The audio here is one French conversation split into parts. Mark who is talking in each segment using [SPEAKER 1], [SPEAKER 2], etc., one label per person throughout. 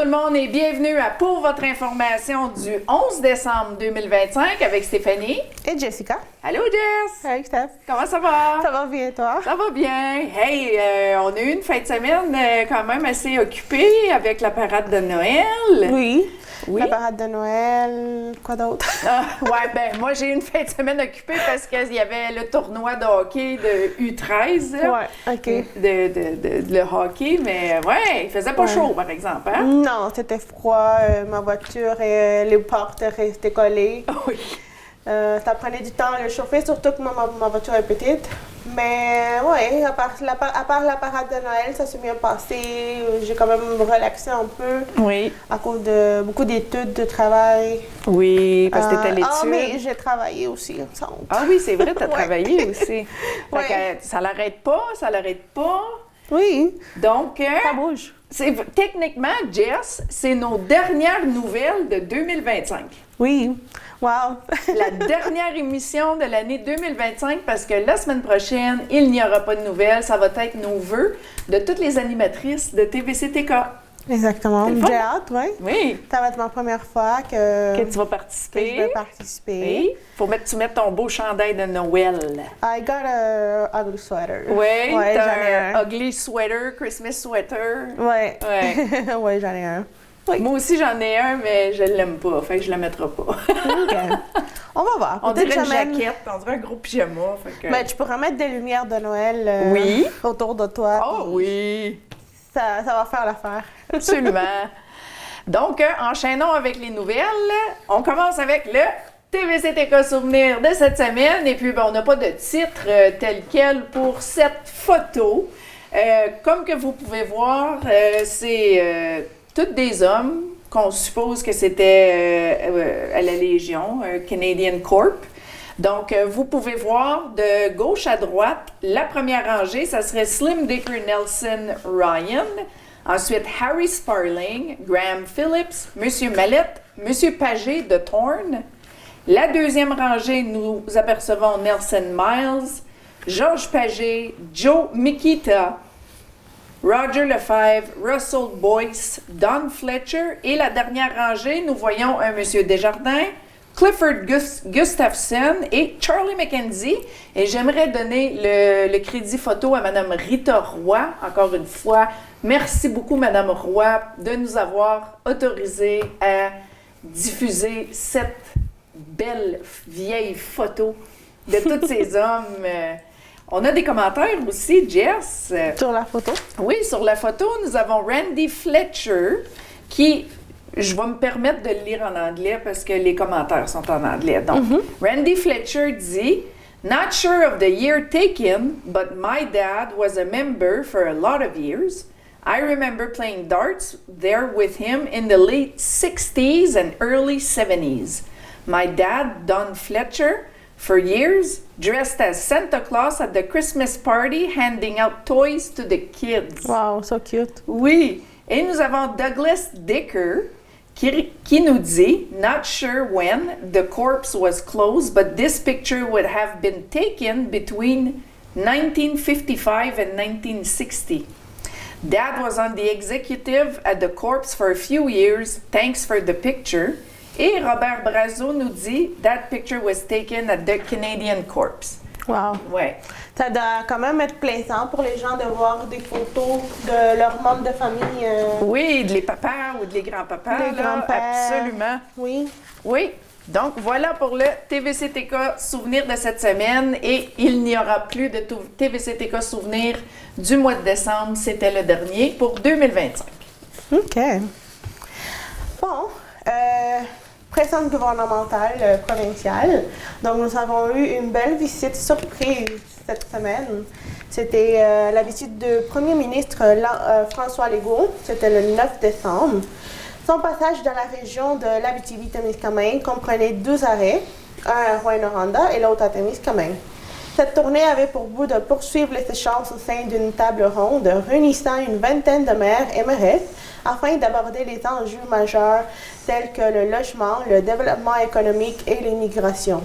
[SPEAKER 1] le monde et bienvenue à Pour votre information du 11 décembre 2025 avec Stéphanie.
[SPEAKER 2] Et Jessica.
[SPEAKER 1] Allô Jess!
[SPEAKER 2] Salut Steph.
[SPEAKER 1] Comment ça va?
[SPEAKER 2] Ça va bien toi?
[SPEAKER 1] Ça va bien. Hey, on a eu une fin de semaine quand même assez occupée avec la parade de Noël.
[SPEAKER 2] Oui.
[SPEAKER 1] Oui.
[SPEAKER 2] La parade de Noël, quoi d'autre?
[SPEAKER 1] Ouais, ben moi j'ai eu une fin de semaine occupée parce qu'il y avait le tournoi de hockey de U13. Là.
[SPEAKER 2] Ouais, OK.
[SPEAKER 1] Le hockey, mais ouais, il faisait pas chaud par exemple, hein?
[SPEAKER 2] Non, c'était froid, ma voiture et les portes restaient collées.
[SPEAKER 1] Oui.
[SPEAKER 2] Ça prenait du temps à le chauffer, surtout que ma voiture est petite. Mais ouais, à part la parade de Noël, ça s'est bien passé. J'ai quand même relaxé un peu.
[SPEAKER 1] Oui.
[SPEAKER 2] À cause de beaucoup d'études, de travail.
[SPEAKER 1] Oui, parce que t'étais à l'étude.
[SPEAKER 2] Ah, mais j'ai travaillé aussi, ça.
[SPEAKER 1] Ah oui, c'est vrai, t'as travaillé aussi. Fait
[SPEAKER 2] Ouais.
[SPEAKER 1] que ça l'arrête pas.
[SPEAKER 2] Oui.
[SPEAKER 1] Donc,
[SPEAKER 2] Ça bouge.
[SPEAKER 1] techniquement, Jess, c'est nos dernières nouvelles de 2025.
[SPEAKER 2] Oui. Wow.
[SPEAKER 1] La dernière émission de l'année 2025 parce que la semaine prochaine, il n'y aura pas de nouvelles. Ça va être nos vœux de toutes les animatrices de TVC-TK.
[SPEAKER 2] Exactement.
[SPEAKER 1] C'est le fun.
[SPEAKER 2] J'ai hâte, oui.
[SPEAKER 1] Oui.
[SPEAKER 2] Ça va être ma première fois que
[SPEAKER 1] Que tu vas
[SPEAKER 2] je
[SPEAKER 1] participer.
[SPEAKER 2] vais participer.
[SPEAKER 1] Oui. Faut que tu mettes ton beau chandail de Noël.
[SPEAKER 2] I got a ugly sweater.
[SPEAKER 1] Oui,
[SPEAKER 2] Ouais,
[SPEAKER 1] t'as
[SPEAKER 2] j'en ai un.
[SPEAKER 1] ugly sweater, Christmas sweater.
[SPEAKER 2] Ouais.
[SPEAKER 1] Ouais.
[SPEAKER 2] Ouais, j'en ai un. Oui.
[SPEAKER 1] Moi aussi, j'en ai un, mais je l'aime pas. Fait que je le mettrai pas.
[SPEAKER 2] OK. On va voir.
[SPEAKER 1] On
[SPEAKER 2] Peut-être
[SPEAKER 1] dirait une
[SPEAKER 2] j'amène-
[SPEAKER 1] jaquette, on dirait un gros pyjama. Fait que...
[SPEAKER 2] Ben, tu pourrais mettre des lumières de Noël
[SPEAKER 1] Oui.
[SPEAKER 2] autour de toi.
[SPEAKER 1] Oh
[SPEAKER 2] puis
[SPEAKER 1] oui,
[SPEAKER 2] Ça va faire l'affaire.
[SPEAKER 1] absolument. Donc, enchaînons avec les nouvelles. On commence avec le TVC-TK souvenir de cette semaine. Et puis, ben, on n'a pas de titre tel quel pour cette photo. Comme que vous pouvez voir, c'est tous des hommes qu'on suppose que c'était à la Légion, Canadian Corps. Donc, vous pouvez voir de gauche à droite, la première rangée, ça serait Slim Dicker Nelson Ryan. Ensuite, Harry Sparling, Graham Phillips, Monsieur Mallette, Monsieur Pagé de Thorne. La deuxième rangée, nous apercevons Nelson Miles, Georges Pagé, Joe Mikita, Roger Lefebvre, Russell Boyce, Don Fletcher. Et la dernière rangée, nous voyons un Monsieur Desjardins, Clifford Gustafson et Charlie McKenzie. Et j'aimerais donner le crédit photo à Mme Rita Roy. Encore une fois, merci beaucoup, Mme Roy, de nous avoir autorisé à diffuser cette belle vieille photo de tous ces hommes. On a des commentaires aussi, Jess.
[SPEAKER 2] Sur la photo.
[SPEAKER 1] Oui, sur la photo, nous avons Randy Fletcher qui, je vais me permettre de le lire en anglais parce que les commentaires sont en anglais. Donc, Randy Fletcher dit « Not sure of the year taken, but my dad was a member for a lot of years. I remember playing darts there with him in the late 60s and early 70s. My dad, Don Fletcher, for years, dressed as Santa Claus at the Christmas party, handing out toys to the kids. »
[SPEAKER 2] Wow, so cute.
[SPEAKER 1] Oui. Et nous avons Douglas Dicker qui nous dit « Not sure when the corpse was closed, but this picture would have been taken between 1955 and 1960. Dad was on the executive at the corpse for a few years. Thanks for the picture. » Et Robert Brazo nous dit « That picture was taken at the Canadian Corpse. »
[SPEAKER 2] Wow.
[SPEAKER 1] Ouais.
[SPEAKER 2] Ça doit quand même être plaisant pour les gens de voir des photos de leurs membres de famille.
[SPEAKER 1] Oui, de les papas ou de les grands-papas.
[SPEAKER 2] Les
[SPEAKER 1] là,
[SPEAKER 2] grands-pères.
[SPEAKER 1] absolument.
[SPEAKER 2] Oui.
[SPEAKER 1] Oui. Donc, voilà pour le TVC-TK souvenir de cette semaine. Et il n'y aura plus de TVC-TK souvenir du mois de décembre. C'était le dernier pour 2025.
[SPEAKER 2] OK. Bon. Présence gouvernementale provinciale. Donc, nous avons eu une belle visite surprise cette semaine. C'était la visite du premier ministre François Legault. C'était le 9 décembre. Son passage dans la région de l'Abitibi-Témiscamingue comprenait 12 arrêts, un à Rouyn-Noranda et l'autre à Témiscamingue. Cette tournée avait pour but de poursuivre les échanges au sein d'une table ronde réunissant une vingtaine de maires et mairesses afin d'aborder les enjeux majeurs tels que le logement, le développement économique et l'immigration.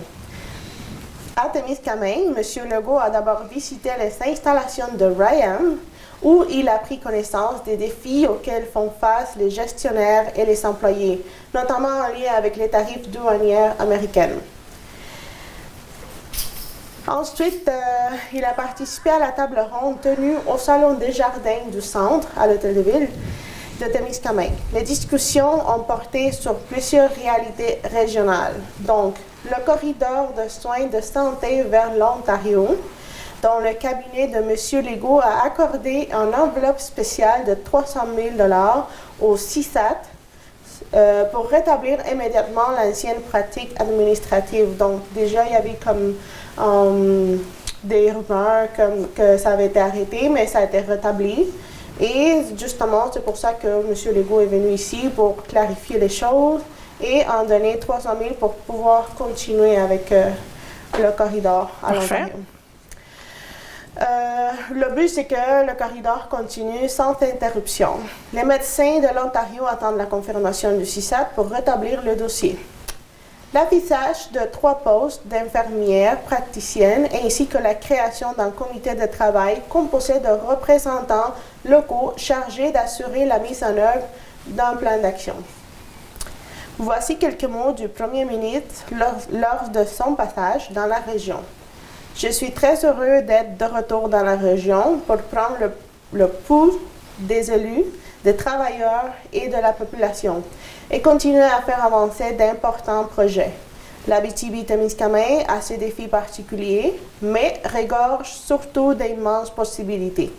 [SPEAKER 2] À Témiscamingue, M. Legault a d'abord visité les installations de Ryan, où il a pris connaissance des défis auxquels font face les gestionnaires et les employés, notamment en lien avec les tarifs douaniers américains. Ensuite, il a participé à la table ronde tenue au Salon des Jardins du Centre, à l'Hôtel de Ville de Témiscamingue. Les discussions ont porté sur plusieurs réalités régionales, donc le corridor de soins de santé vers l'Ontario, dont le cabinet de M. Legault a accordé une enveloppe spéciale de 300 000 $ au CISAT pour rétablir immédiatement l'ancienne pratique administrative. Donc déjà, il y avait comme des rumeurs que ça avait été arrêté, mais ça a été rétabli. Et justement, c'est pour ça que M. Legault est venu ici pour clarifier les choses et en donner 300 000 pour pouvoir continuer avec le corridor à l'Ontario. Le but, c'est que le corridor continue sans interruption. Les médecins de l'Ontario attendent la confirmation du CISAT pour rétablir le dossier. L'affichage de 3 postes d'infirmières praticiennes ainsi que la création d'un comité de travail composé de représentants locaux chargés d'assurer la mise en œuvre d'un plan d'action. Voici quelques mots du Premier ministre lors de son passage dans la région. Je suis très heureux d'être de retour dans la région pour prendre le pouls des élus, des travailleurs et de la population et continuer à faire avancer d'importants projets. L'Abitibi-Témiscamingue a ses défis particuliers, mais regorge surtout d'immenses possibilités.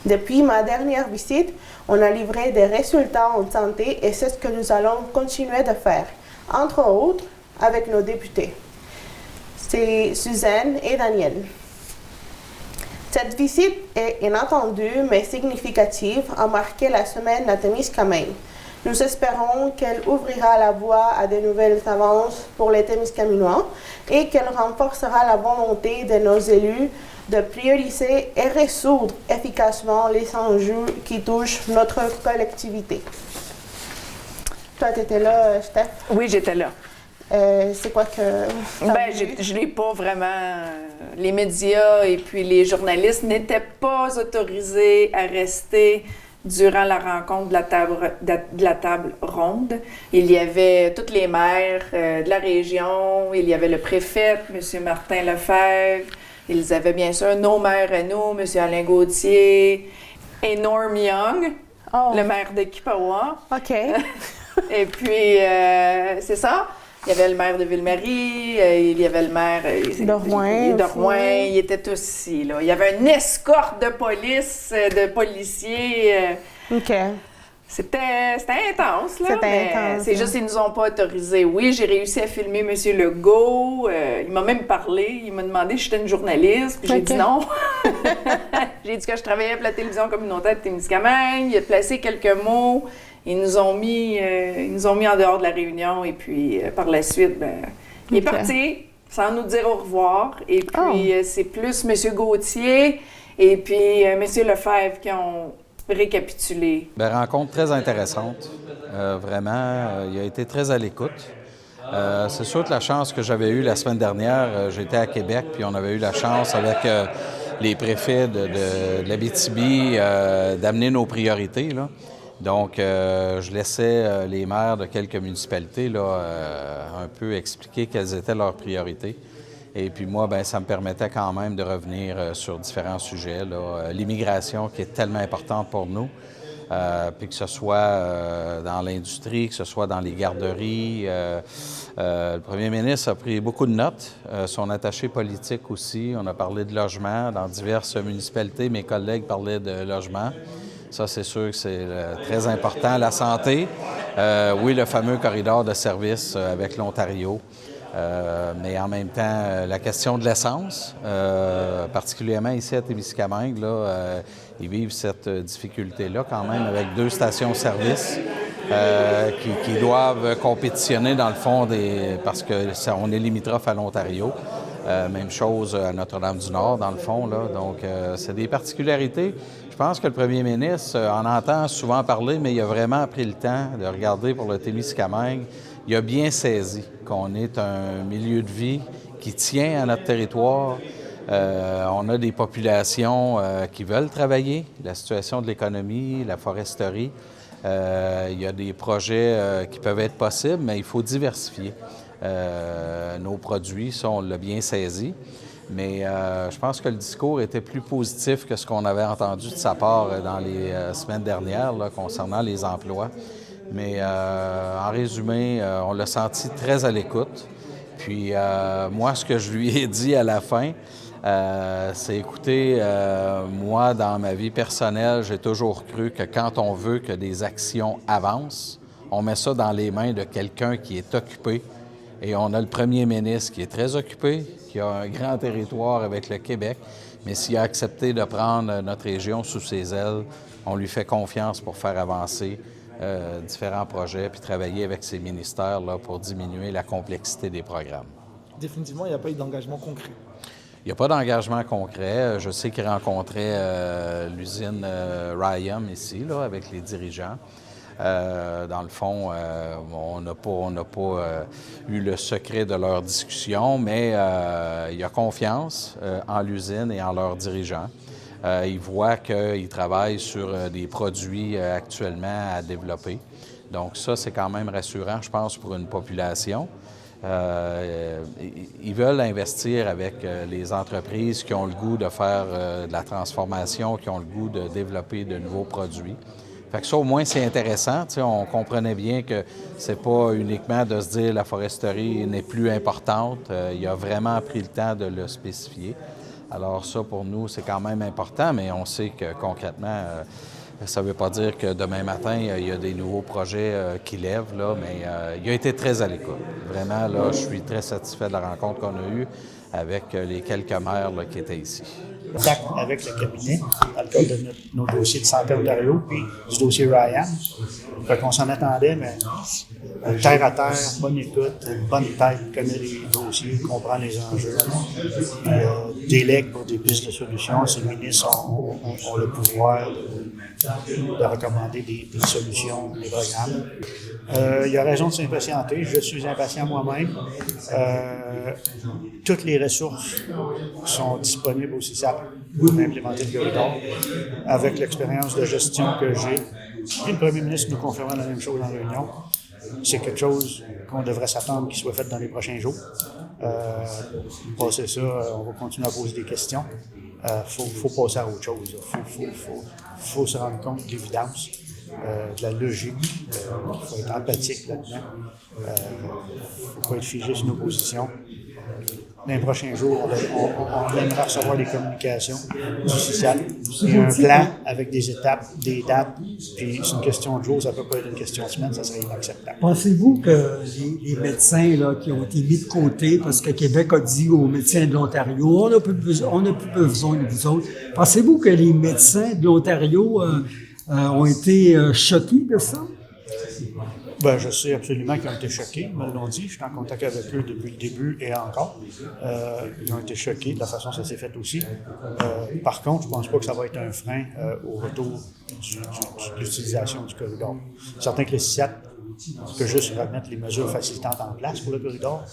[SPEAKER 2] Depuis ma dernière visite, on a livré des résultats en santé et c'est ce que nous allons continuer de faire, entre autres avec nos députés. C'est Suzanne et Daniel. Cette visite est inattendue mais significative a marqué la semaine à Témiscamingue. Nous espérons qu'elle ouvrira la voie à de nouvelles avances pour les Témiscaminois et qu'elle renforcera la volonté de nos élus de prioriser et résoudre efficacement les enjeux qui touchent notre collectivité. Toi, tu étais là, Steph?
[SPEAKER 1] Oui, j'étais là.
[SPEAKER 2] C'est quoi que...
[SPEAKER 1] Je n'ai pas vraiment... Les médias et puis les journalistes n'étaient pas autorisés à rester durant la rencontre de la table ronde. Il y avait tous les maires de la région, il y avait le préfet, M. Martin Lefebvre, ils avaient bien sûr nos maires à nous, M. Alain Gauthier et Norm Young, le maire de Kippawa.
[SPEAKER 2] OK.
[SPEAKER 1] Et puis, c'est ça. Il y avait le maire de Ville-Marie, il y avait le maire
[SPEAKER 2] de Rouen.
[SPEAKER 1] Ils étaient tous ici. Là. Il y avait une escorte de police, de policiers.
[SPEAKER 2] OK.
[SPEAKER 1] C'était intense, là.
[SPEAKER 2] C'était intense.
[SPEAKER 1] C'est juste qu'ils ne nous ont pas autorisés. Oui, j'ai réussi à filmer M. Legault. Il m'a même parlé. Il m'a demandé si j'étais une journaliste. Puis j'ai dit non. J'ai dit que je travaillais pour la télévision communautaire de Témiscamingue. Il a placé quelques mots. Ils nous ont mis en dehors de la réunion et puis par la suite, il est parti sans nous dire au revoir. Et puis c'est plus M. Gauthier et puis M. Lefebvre qui ont récapitulé.
[SPEAKER 3] Rencontre très intéressante. Vraiment, il a été très à l'écoute. C'est sûr que la chance que j'avais eue la semaine dernière, j'étais à Québec, puis on avait eu la chance avec les préfets de l'Abitibi d'amener nos priorités, là. Donc, je laissais les maires de quelques municipalités là, un peu expliquer quelles étaient leurs priorités. Et puis moi, ça me permettait quand même de revenir sur différents sujets. L'immigration qui est tellement importante pour nous, puis que ce soit dans l'industrie, que ce soit dans les garderies. Le premier ministre a pris beaucoup de notes, son attaché politique aussi. On a parlé de logement dans diverses municipalités. Mes collègues parlaient de logement. Ça, c'est sûr que c'est très important. La santé, oui, le fameux corridor de service avec l'Ontario, mais en même temps, la question de l'essence, particulièrement ici à Témiscamingue, là, ils vivent cette difficulté-là quand même avec 2 stations-service qui doivent compétitionner dans le fond parce qu'on est limitrophe à l'Ontario. Même chose à Notre-Dame-du-Nord, dans le fond, là. Donc, c'est des particularités. Je pense que le premier ministre en entend souvent parler, mais il a vraiment pris le temps de regarder pour le Témiscamingue. Il a bien saisi qu'on est un milieu de vie qui tient à notre territoire, On a des populations qui veulent travailler, la situation de l'économie, la foresterie. Il y a des projets qui peuvent être possibles, mais il faut diversifier nos produits, ça on l'a bien saisi. Mais je pense que le discours était plus positif que ce qu'on avait entendu de sa part dans les semaines dernières là, concernant les emplois. Mais en résumé, on l'a senti très à l'écoute. Puis moi, ce que je lui ai dit à la fin, c'est écoutez, moi, dans ma vie personnelle, j'ai toujours cru que quand on veut que des actions avancent, on met ça dans les mains de quelqu'un qui est occupé. Et on a le premier ministre qui est très occupé, qui a un grand territoire avec le Québec, mais s'il a accepté de prendre notre région sous ses ailes, on lui fait confiance pour faire avancer différents projets puis travailler avec ses ministères là, pour diminuer la complexité des programmes.
[SPEAKER 4] Définitivement, il n'y a pas eu d'engagement concret.
[SPEAKER 3] Il n'y a pas d'engagement concret. Je sais qu'il rencontrait l'usine Rayam ici, là, avec les dirigeants. Dans le fond, on n'a pas eu le secret de leur discussion, mais il y a confiance en l'usine et en leurs dirigeants. Ils voient qu'ils travaillent sur des produits actuellement à développer. Donc ça, c'est quand même rassurant, je pense, pour une population. Ils veulent investir avec les entreprises qui ont le goût de faire de la transformation, qui ont le goût de développer de nouveaux produits. Fait que ça, au moins, c'est intéressant. Tu sais, on comprenait bien que c'est pas uniquement de se dire la foresterie n'est plus importante. Il a vraiment pris le temps de le spécifier. Alors ça, pour nous, c'est quand même important, mais on sait que concrètement, ça ne veut pas dire que demain matin, il y a des nouveaux projets qui lèvent, là, mais il a été très à l'écoute. Vraiment, là, je suis très satisfait de la rencontre qu'on a eue avec les quelques maires là, qui étaient ici.
[SPEAKER 5] Contact avec le cabinet dans le cadre de nos dossiers de Santé Ontario puis du dossier Ryan. Fait qu'on s'en attendait, mais terre à terre, bonne écoute, bonne tête, connaît les dossiers, comprend les enjeux, délègue pour des pistes de solutions. Ces ministres ont le pouvoir de recommander des solutions, des programmes. Il a raison de s'impatienter. Je suis impatient moi-même. Toutes les ressources sont disponibles au CISAP pour implémenter le corridor. Avec l'expérience de gestion que j'ai, et le premier ministre nous confirmait la même chose en réunion, c'est quelque chose qu'on devrait s'attendre qu'il soit fait dans les prochains jours. Passer ça, on va continuer à poser des questions. Faut passer à autre chose. Faut se rendre compte de l'évidence, de la logique. Il faut être empathique là-dedans. Il ne faut pas être figé sur nos positions. Dans les prochains jours, on aimerait recevoir des communications du CISAP. Il y a un plan avec des étapes, des dates, puis c'est une question de jour, ça ne peut pas être une question de semaine, ça serait inacceptable.
[SPEAKER 6] Pensez-vous que les médecins là, qui ont été mis de côté, parce que Québec a dit aux médecins de l'Ontario, on n'a plus besoin de vous autres, pensez-vous que les médecins de l'Ontario ont été choqués de ça?
[SPEAKER 5] Ben, je sais absolument qu'ils ont été choqués, ils me l'ont dit. Je suis en contact avec eux depuis le début et encore. Ils ont été choqués de la façon dont ça s'est fait aussi. Par contre, je ne pense pas que ça va être un frein au retour de l'utilisation du corridor. Certain que le CISAP peut juste remettre les mesures facilitantes en place pour le corridor.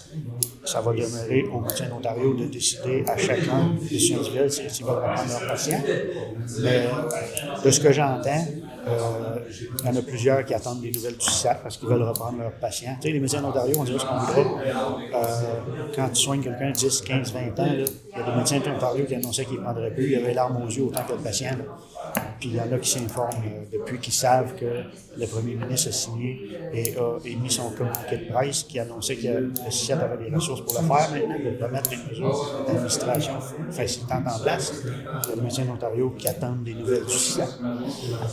[SPEAKER 5] Ça va demeurer au médecins d'Ontario de décider à chacun des décisions individuelles s'ils veulent reprendre leurs patients. Mais de ce que j'entends, il y en a plusieurs qui attendent des nouvelles du CISAP parce qu'ils veulent reprendre leurs patients. Tu sais, les médecins d'Ontario, on dirait ce qu'on voudra. Quand tu soignes quelqu'un de 10, 15, 20 ans, là, il y a des médecins d'Ontario qui annonçaient qu'ils ne prendraient plus. Il y avait l'arme aux yeux autant que le patient. Là. Puis il y en a qui s'informent depuis qu'ils savent que le premier ministre a signé et a émis son communiqué de presse qui annonçait que le CISAP avait les ressources pour le faire maintenant, pour remettre les mesures d'administration facilitantes en place. Il y a des médecins d'Ontario qui attendent des nouvelles du CISAP.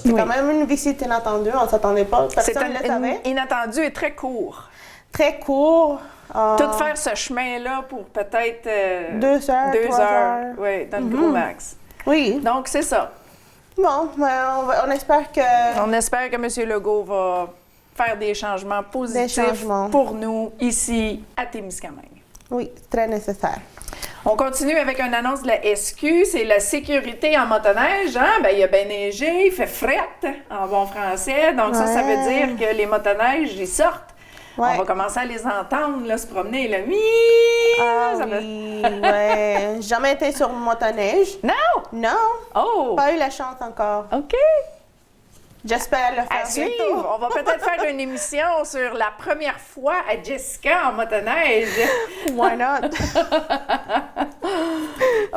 [SPEAKER 2] C'est quand même une visite inattendue, on ne s'attendait pas. Personne ne le savait.
[SPEAKER 1] Inattendu et très court.
[SPEAKER 2] Très court.
[SPEAKER 1] Tout faire ce chemin-là pour peut-être
[SPEAKER 2] 2 heures, 3 heures.
[SPEAKER 1] Oui, dans le gros max.
[SPEAKER 2] Oui.
[SPEAKER 1] Donc, c'est ça.
[SPEAKER 2] Bon, on espère que...
[SPEAKER 1] On espère que M. Legault va faire des changements positifs pour nous ici à Témiscamingue.
[SPEAKER 2] Oui, très nécessaire.
[SPEAKER 1] On continue avec une annonce de la SQ, c'est la sécurité en motoneige. Hein? Ben, il a bien neigé, il fait frette en bon français. Donc ça veut dire que les motoneiges, ils sortent. Ouais. On va commencer à les entendre là, se promener. Là.
[SPEAKER 2] Ah
[SPEAKER 1] Ça me-
[SPEAKER 2] oui, ouais. Jamais été sur motoneige.
[SPEAKER 1] Non!
[SPEAKER 2] Non,
[SPEAKER 1] Oh!
[SPEAKER 2] pas eu la chance encore.
[SPEAKER 1] OK.
[SPEAKER 2] J'espère le
[SPEAKER 1] À
[SPEAKER 2] faire
[SPEAKER 1] suivre.
[SPEAKER 2] bientôt.
[SPEAKER 1] On va peut-être faire une émission sur la première fois à Jessica en motoneige.
[SPEAKER 2] Why not?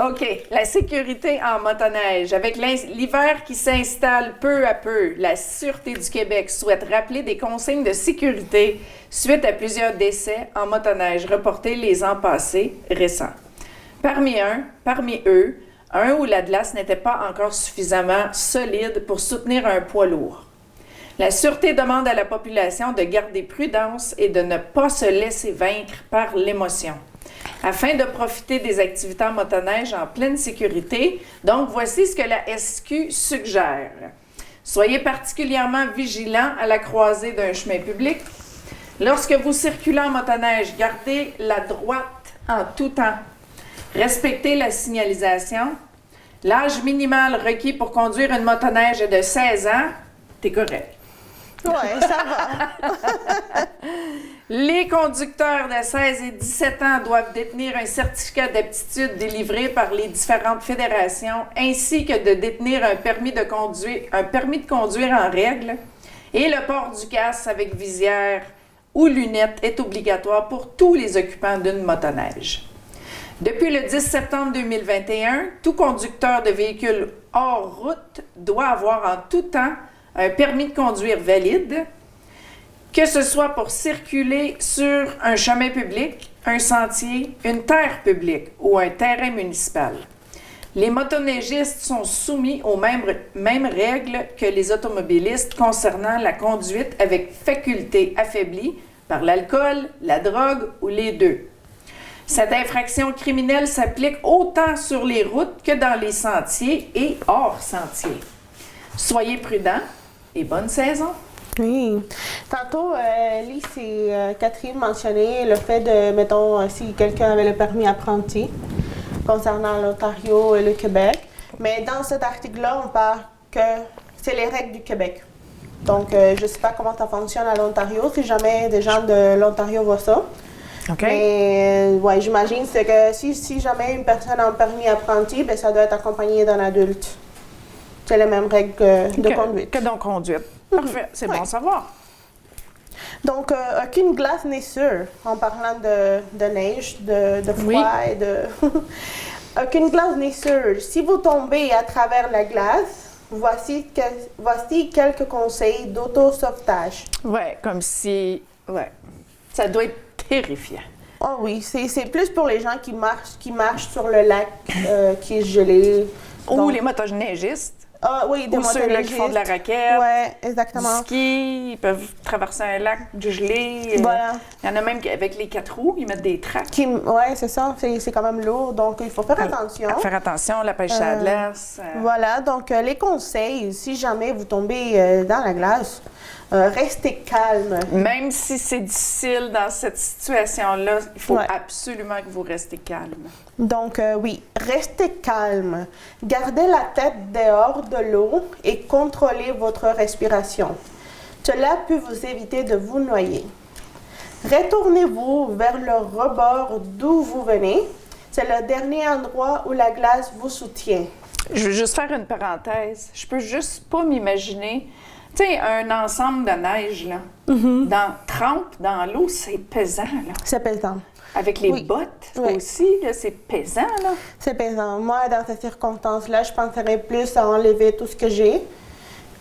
[SPEAKER 1] OK. La sécurité en motoneige. Avec l'hiver qui s'installe peu à peu, la Sûreté du Québec souhaite rappeler des consignes de sécurité suite à plusieurs décès en motoneige reportés les ans passés récents. Parmi eux, un où la glace n'était pas encore suffisamment solide pour soutenir un poids lourd. La Sûreté demande à la population de garder prudence et de ne pas se laisser vaincre par l'émotion, afin de profiter des activités en motoneige en pleine sécurité. Donc, voici ce que la SQ suggère. Soyez particulièrement vigilants à la croisée d'un chemin public. Lorsque vous circulez en motoneige, gardez la droite en tout temps. Respectez la signalisation. L'âge minimal requis pour conduire une motoneige est de 16 ans. T'es correct.
[SPEAKER 2] Ouais, ça va.
[SPEAKER 1] Les conducteurs de 16 et 17 ans doivent détenir un certificat d'aptitude délivré par les différentes fédérations, ainsi que de détenir un permis de conduire en règle. Et le port du casque avec visière ou lunettes est obligatoire pour tous les occupants d'une motoneige. Depuis le 10 septembre 2021, tout conducteur de véhicule hors route doit avoir en tout temps un permis de conduire valide, que ce soit pour circuler sur un chemin public, un sentier, une terre publique ou un terrain municipal. Les motoneigistes sont soumis aux mêmes règles que les automobilistes concernant la conduite avec faculté affaiblie par l'alcool, la drogue ou les deux. Cette infraction criminelle s'applique autant sur les routes que dans les sentiers et hors sentiers. Soyez prudents et bonne saison!
[SPEAKER 2] Oui. Tantôt, Lise et Catherine mentionnaient le fait de, mettons, si quelqu'un avait le permis apprenti concernant l'Ontario et le Québec. Mais dans cet article-là, on parle que c'est les règles du Québec. Donc, je ne sais pas comment ça fonctionne à l'Ontario, si jamais des gens de l'Ontario voient ça.
[SPEAKER 1] OK?
[SPEAKER 2] Mais ouais, j'imagine c'est que si jamais une personne a un permis apprenti, ben, ça doit être accompagné d'un adulte. C'est les mêmes règles de conduite.
[SPEAKER 1] Que donc conduite. Parfait, c'est bon à savoir.
[SPEAKER 2] Donc, aucune glace n'est sûre en parlant de neige, de froid et de... Aucune glace n'est sûre. Si vous tombez à travers la glace, voici quelques conseils d'auto-sauvetage.
[SPEAKER 1] Ouais, comme si... Ouais. Ça doit être terrifiant.
[SPEAKER 2] Oh oui, c'est plus pour les gens qui marchent sur le lac qui est gelé.
[SPEAKER 1] Ou
[SPEAKER 2] Donc,
[SPEAKER 1] les motoneigistes.
[SPEAKER 2] Ah oui, des
[SPEAKER 1] Ou ceux-là qui font de la raquette.
[SPEAKER 2] Oui, exactement.
[SPEAKER 1] Du ski, ils peuvent traverser un lac gelé.
[SPEAKER 2] Voilà.
[SPEAKER 1] Il y en a même qui, avec les 4 roues, ils mettent des tracks.
[SPEAKER 2] Oui, c'est ça. C'est quand même lourd, donc il faut faire attention.
[SPEAKER 1] À faire attention, la pêche à la glace.
[SPEAKER 2] Voilà, donc les conseils, si jamais vous tombez dans la glace, restez calme.
[SPEAKER 1] Même si c'est difficile dans cette situation-là, il faut
[SPEAKER 2] Ouais.
[SPEAKER 1] absolument que vous restez calme.
[SPEAKER 2] Donc oui, restez calme. Gardez la tête dehors de l'eau et contrôlez votre respiration. Cela peut vous éviter de vous noyer. Retournez-vous vers le rebord d'où vous venez. C'est le dernier endroit où la glace vous soutient.
[SPEAKER 1] Je veux juste faire une parenthèse. Je peux juste pas m'imaginer, tu sais, un ensemble de neige, là, trempe dans l'eau, c'est pesant, là.
[SPEAKER 2] C'est pesant.
[SPEAKER 1] Avec les
[SPEAKER 2] Oui.
[SPEAKER 1] bottes
[SPEAKER 2] Oui.
[SPEAKER 1] aussi, là, c'est pesant, là.
[SPEAKER 2] C'est pesant. Moi, dans ces circonstances-là, je penserais plus à enlever tout ce que j'ai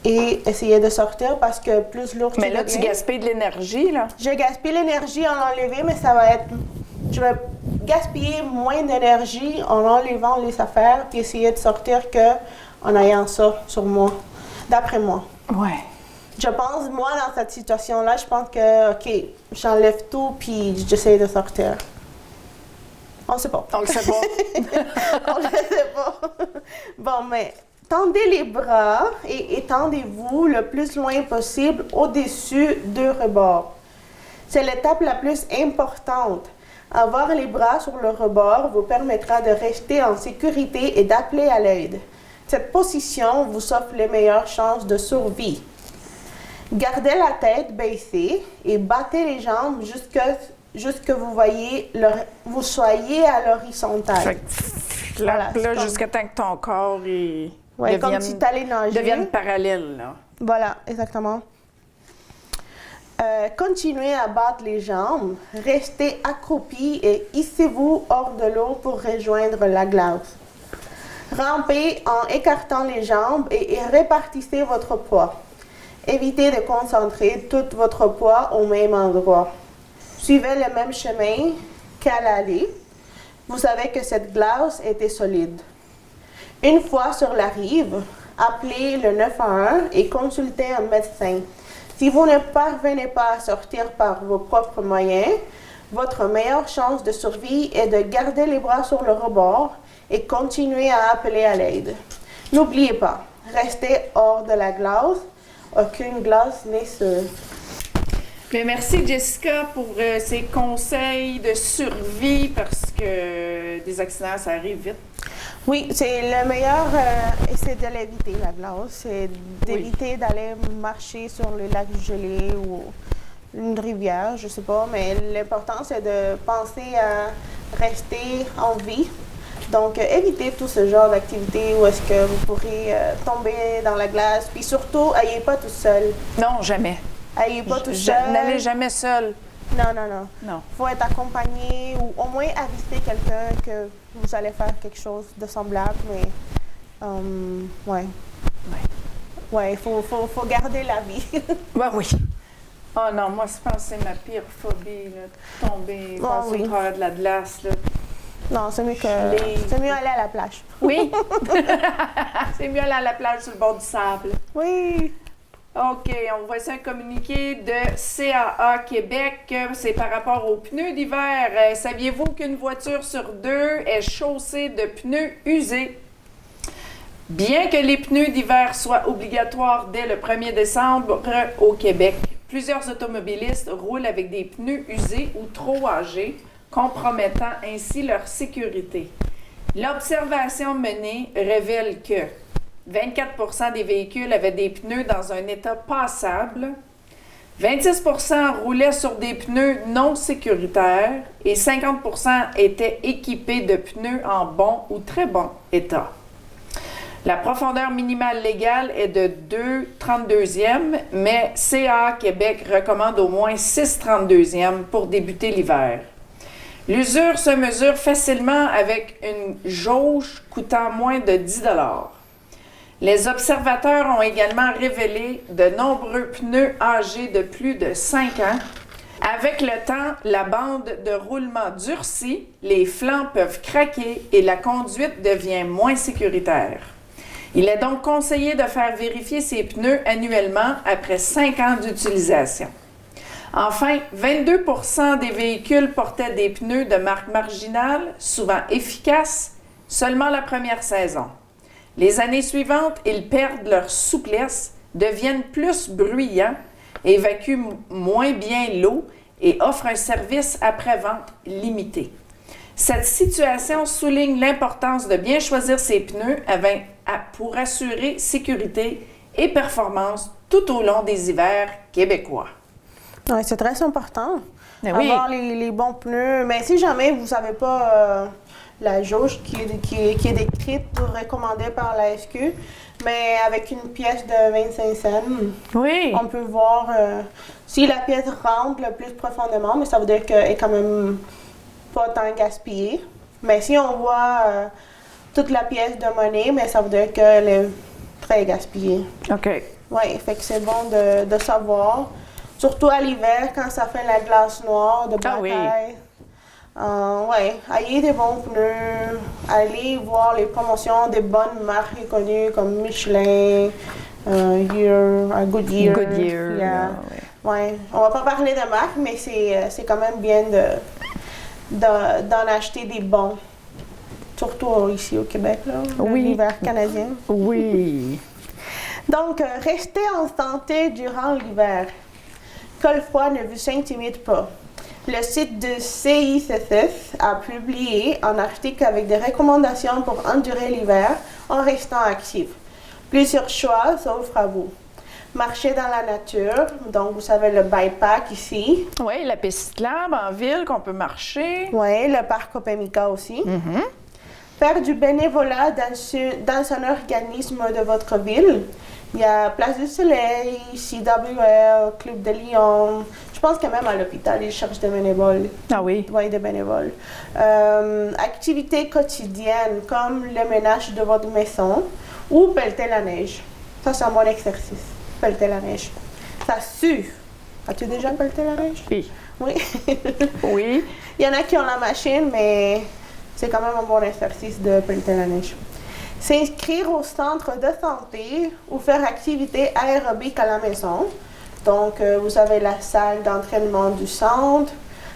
[SPEAKER 2] et essayer de sortir parce que plus lourd
[SPEAKER 1] Mais là, tu
[SPEAKER 2] deviens-
[SPEAKER 1] gaspilles de l'énergie, là.
[SPEAKER 2] Je gaspille l'énergie en enlever, mais ça va être... Je vais gaspiller moins d'énergie en enlevant les affaires puis essayer de sortir qu'en ayant ça sur moi, d'après moi.
[SPEAKER 1] Ouais.
[SPEAKER 2] Je pense, moi, dans cette situation-là, je pense que, OK, j'enlève tout puis j'essaie de sortir. On sait pas.
[SPEAKER 1] On le sait pas.
[SPEAKER 2] On ne sait pas. Bon, mais tendez les bras et étendez-vous le plus loin possible au-dessus du rebord. C'est l'étape la plus importante. Avoir les bras sur le rebord vous permettra de rester en sécurité et d'appeler à l'aide. Cette position vous offre les meilleures chances de survie. Gardez la tête baissée et battez les jambes juste que vous soyez à l'horizontale.
[SPEAKER 1] Fait que là,
[SPEAKER 2] Voilà, c'est
[SPEAKER 1] jusqu'à temps que ton corps
[SPEAKER 2] Ouais, comme si tu allais nager.
[SPEAKER 1] devienne parallèle, là.
[SPEAKER 2] Voilà, exactement. Continuez à battre les jambes, restez accroupi et hissez-vous hors de l'eau pour rejoindre la glace. Rampez en écartant les jambes et répartissez votre poids. Évitez de concentrer tout votre poids au même endroit. Suivez le même chemin qu'à l'aller. Vous savez que cette glace était solide. Une fois sur la rive, appelez le 911 et consultez un médecin. Si vous ne parvenez pas à sortir par vos propres moyens, votre meilleure chance de survie est de garder les bras sur le rebord et continuer à appeler à l'aide. N'oubliez pas, restez hors de la glace. Aucune glace n'est sûre.
[SPEAKER 1] Bien, merci Jessica pour ces conseils de survie parce que des accidents, ça arrive vite.
[SPEAKER 2] Oui, c'est le meilleur, c'est de l'éviter, la glace. C'est d'éviter d'aller marcher sur le lac gelé ou une rivière, je sais pas. Mais l'important, c'est de penser à rester en vie. Donc, évitez tout ce genre d'activité où est-ce que vous pourrez tomber dans la glace. Puis surtout, n'ayez pas tout seul.
[SPEAKER 1] Non, jamais.
[SPEAKER 2] N'ayez pas tout seul.
[SPEAKER 1] N'allez jamais seul.
[SPEAKER 2] Non, non, non.
[SPEAKER 1] Non.
[SPEAKER 2] Il faut être accompagné ou au moins aviser quelqu'un que vous allez faire quelque chose de semblable, mais ouais. Ouais, il faut garder la vie.
[SPEAKER 1] Ben oui. Oh non, moi, je pense que c'est ma pire phobie, là, tomber, passer
[SPEAKER 2] oui.
[SPEAKER 1] au travers de la glace, là.
[SPEAKER 2] Non, c'est mieux aller à la plage.
[SPEAKER 1] Oui. C'est mieux aller à la plage sur le bord du sable.
[SPEAKER 2] Oui.
[SPEAKER 1] OK, on voit ça un communiqué de CAA Québec. C'est par rapport aux pneus d'hiver. Saviez-vous qu'une voiture sur 2 est chaussée de pneus usés? Bien que les pneus d'hiver soient obligatoires dès le 1er décembre au Québec, plusieurs automobilistes roulent avec des pneus usés ou trop âgés, compromettant ainsi leur sécurité. L'observation menée révèle que 24 des véhicules avaient des pneus dans un état passable, 26 roulaient sur des pneus non sécuritaires et 50 étaient équipés de pneus en bon ou très bon état. La profondeur minimale légale est de 2,32e, mais CA Québec recommande au moins 6,32e pour débuter l'hiver. L'usure se mesure facilement avec une jauge coûtant moins de 10 $. Les observateurs ont également révélé de nombreux pneus âgés de plus de 5 ans. Avec le temps, la bande de roulement durcit, les flancs peuvent craquer et la conduite devient moins sécuritaire. Il est donc conseillé de faire vérifier ses pneus annuellement après 5 ans d'utilisation. Enfin, 22 % des véhicules portaient des pneus de marque marginale, souvent efficaces, seulement la première saison. Les années suivantes, ils perdent leur souplesse, deviennent plus bruyants, évacuent moins bien l'eau et offrent un service après-vente limité. Cette situation souligne l'importance de bien choisir ses pneus pour assurer sécurité et performance tout au long des hivers québécois.
[SPEAKER 2] Ouais, c'est très important.
[SPEAKER 1] Mais oui.
[SPEAKER 2] Avoir les bons pneus. Mais si jamais vous ne savez pas la jauge qui est décrite ou recommandée par la SQ, mais avec une pièce de 25 cents,
[SPEAKER 1] Oui.
[SPEAKER 2] on peut voir si la pièce rentre le plus profondément, mais ça veut dire qu'elle est quand même pas tant gaspillée. Mais si on voit toute la pièce de monnaie, mais ça veut dire qu'elle est très gaspillée.
[SPEAKER 1] OK.
[SPEAKER 2] Oui, fait que c'est bon de savoir. Surtout à l'hiver, quand ça fait la glace noire de bataille. Oui, ayez des bons pneus. Allez voir les promotions des bonnes marques reconnues comme Michelin, Goodyear.
[SPEAKER 1] Goodyear.
[SPEAKER 2] Yeah. Ouais. On va pas parler de marque, mais c'est quand même bien d'en acheter des bons. Surtout ici au Québec, là, l'hiver canadien.
[SPEAKER 1] Oui.
[SPEAKER 2] Donc, restez en santé durant l'hiver. Que le froid ne vous intimide pas. Le site de CICCF a publié un article avec des recommandations pour endurer l'hiver en restant actif. Plusieurs choix s'offrent à vous. marcher dans la nature. Donc, vous savez, le bike-pack ici.
[SPEAKER 1] Oui, la piste cyclable en ville qu'on peut marcher.
[SPEAKER 2] Oui, le parc Opémica aussi. Faire du bénévolat dans un organisme de votre ville. Il y a Place du Soleil, CWL, Club de Lyon. Je pense que même à l'hôpital, ils cherchent des bénévoles.
[SPEAKER 1] Ah oui.
[SPEAKER 2] Oui, des bénévoles. Activités quotidiennes comme le ménage de votre maison ou pelleter la neige. Ça, c'est un bon exercice. Pelleter la neige. Ça sue. As-tu déjà pelleté la neige?
[SPEAKER 1] Oui.
[SPEAKER 2] Oui.
[SPEAKER 1] Oui.
[SPEAKER 2] Il y en a qui ont la machine, mais c'est quand même un bon exercice de pelleter la neige. S'inscrire au centre de santé ou faire activité aérobique à la maison. Donc, vous avez la salle d'entraînement du centre.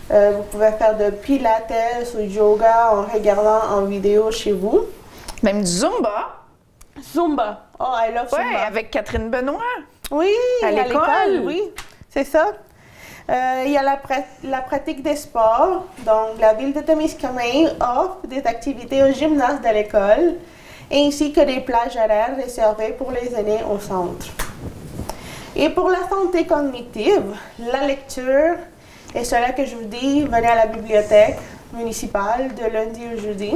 [SPEAKER 2] Vous pouvez faire de pilates ou yoga en regardant en vidéo chez vous.
[SPEAKER 1] Même du Zumba.
[SPEAKER 2] Zumba. Oh, I love
[SPEAKER 1] Oui,
[SPEAKER 2] Zumba.
[SPEAKER 1] avec Catherine Benoît.
[SPEAKER 2] Oui,
[SPEAKER 1] À l'école.
[SPEAKER 2] oui, c'est ça. Il y a la pratique des sports. Donc, la ville de Témiscamingue offre des activités au gymnase de l'école, ainsi que des plages horaires réservées pour les aînés au centre. Et pour la santé cognitive, la lecture, et cela que je vous dis, venez à la bibliothèque municipale de lundi au jeudi.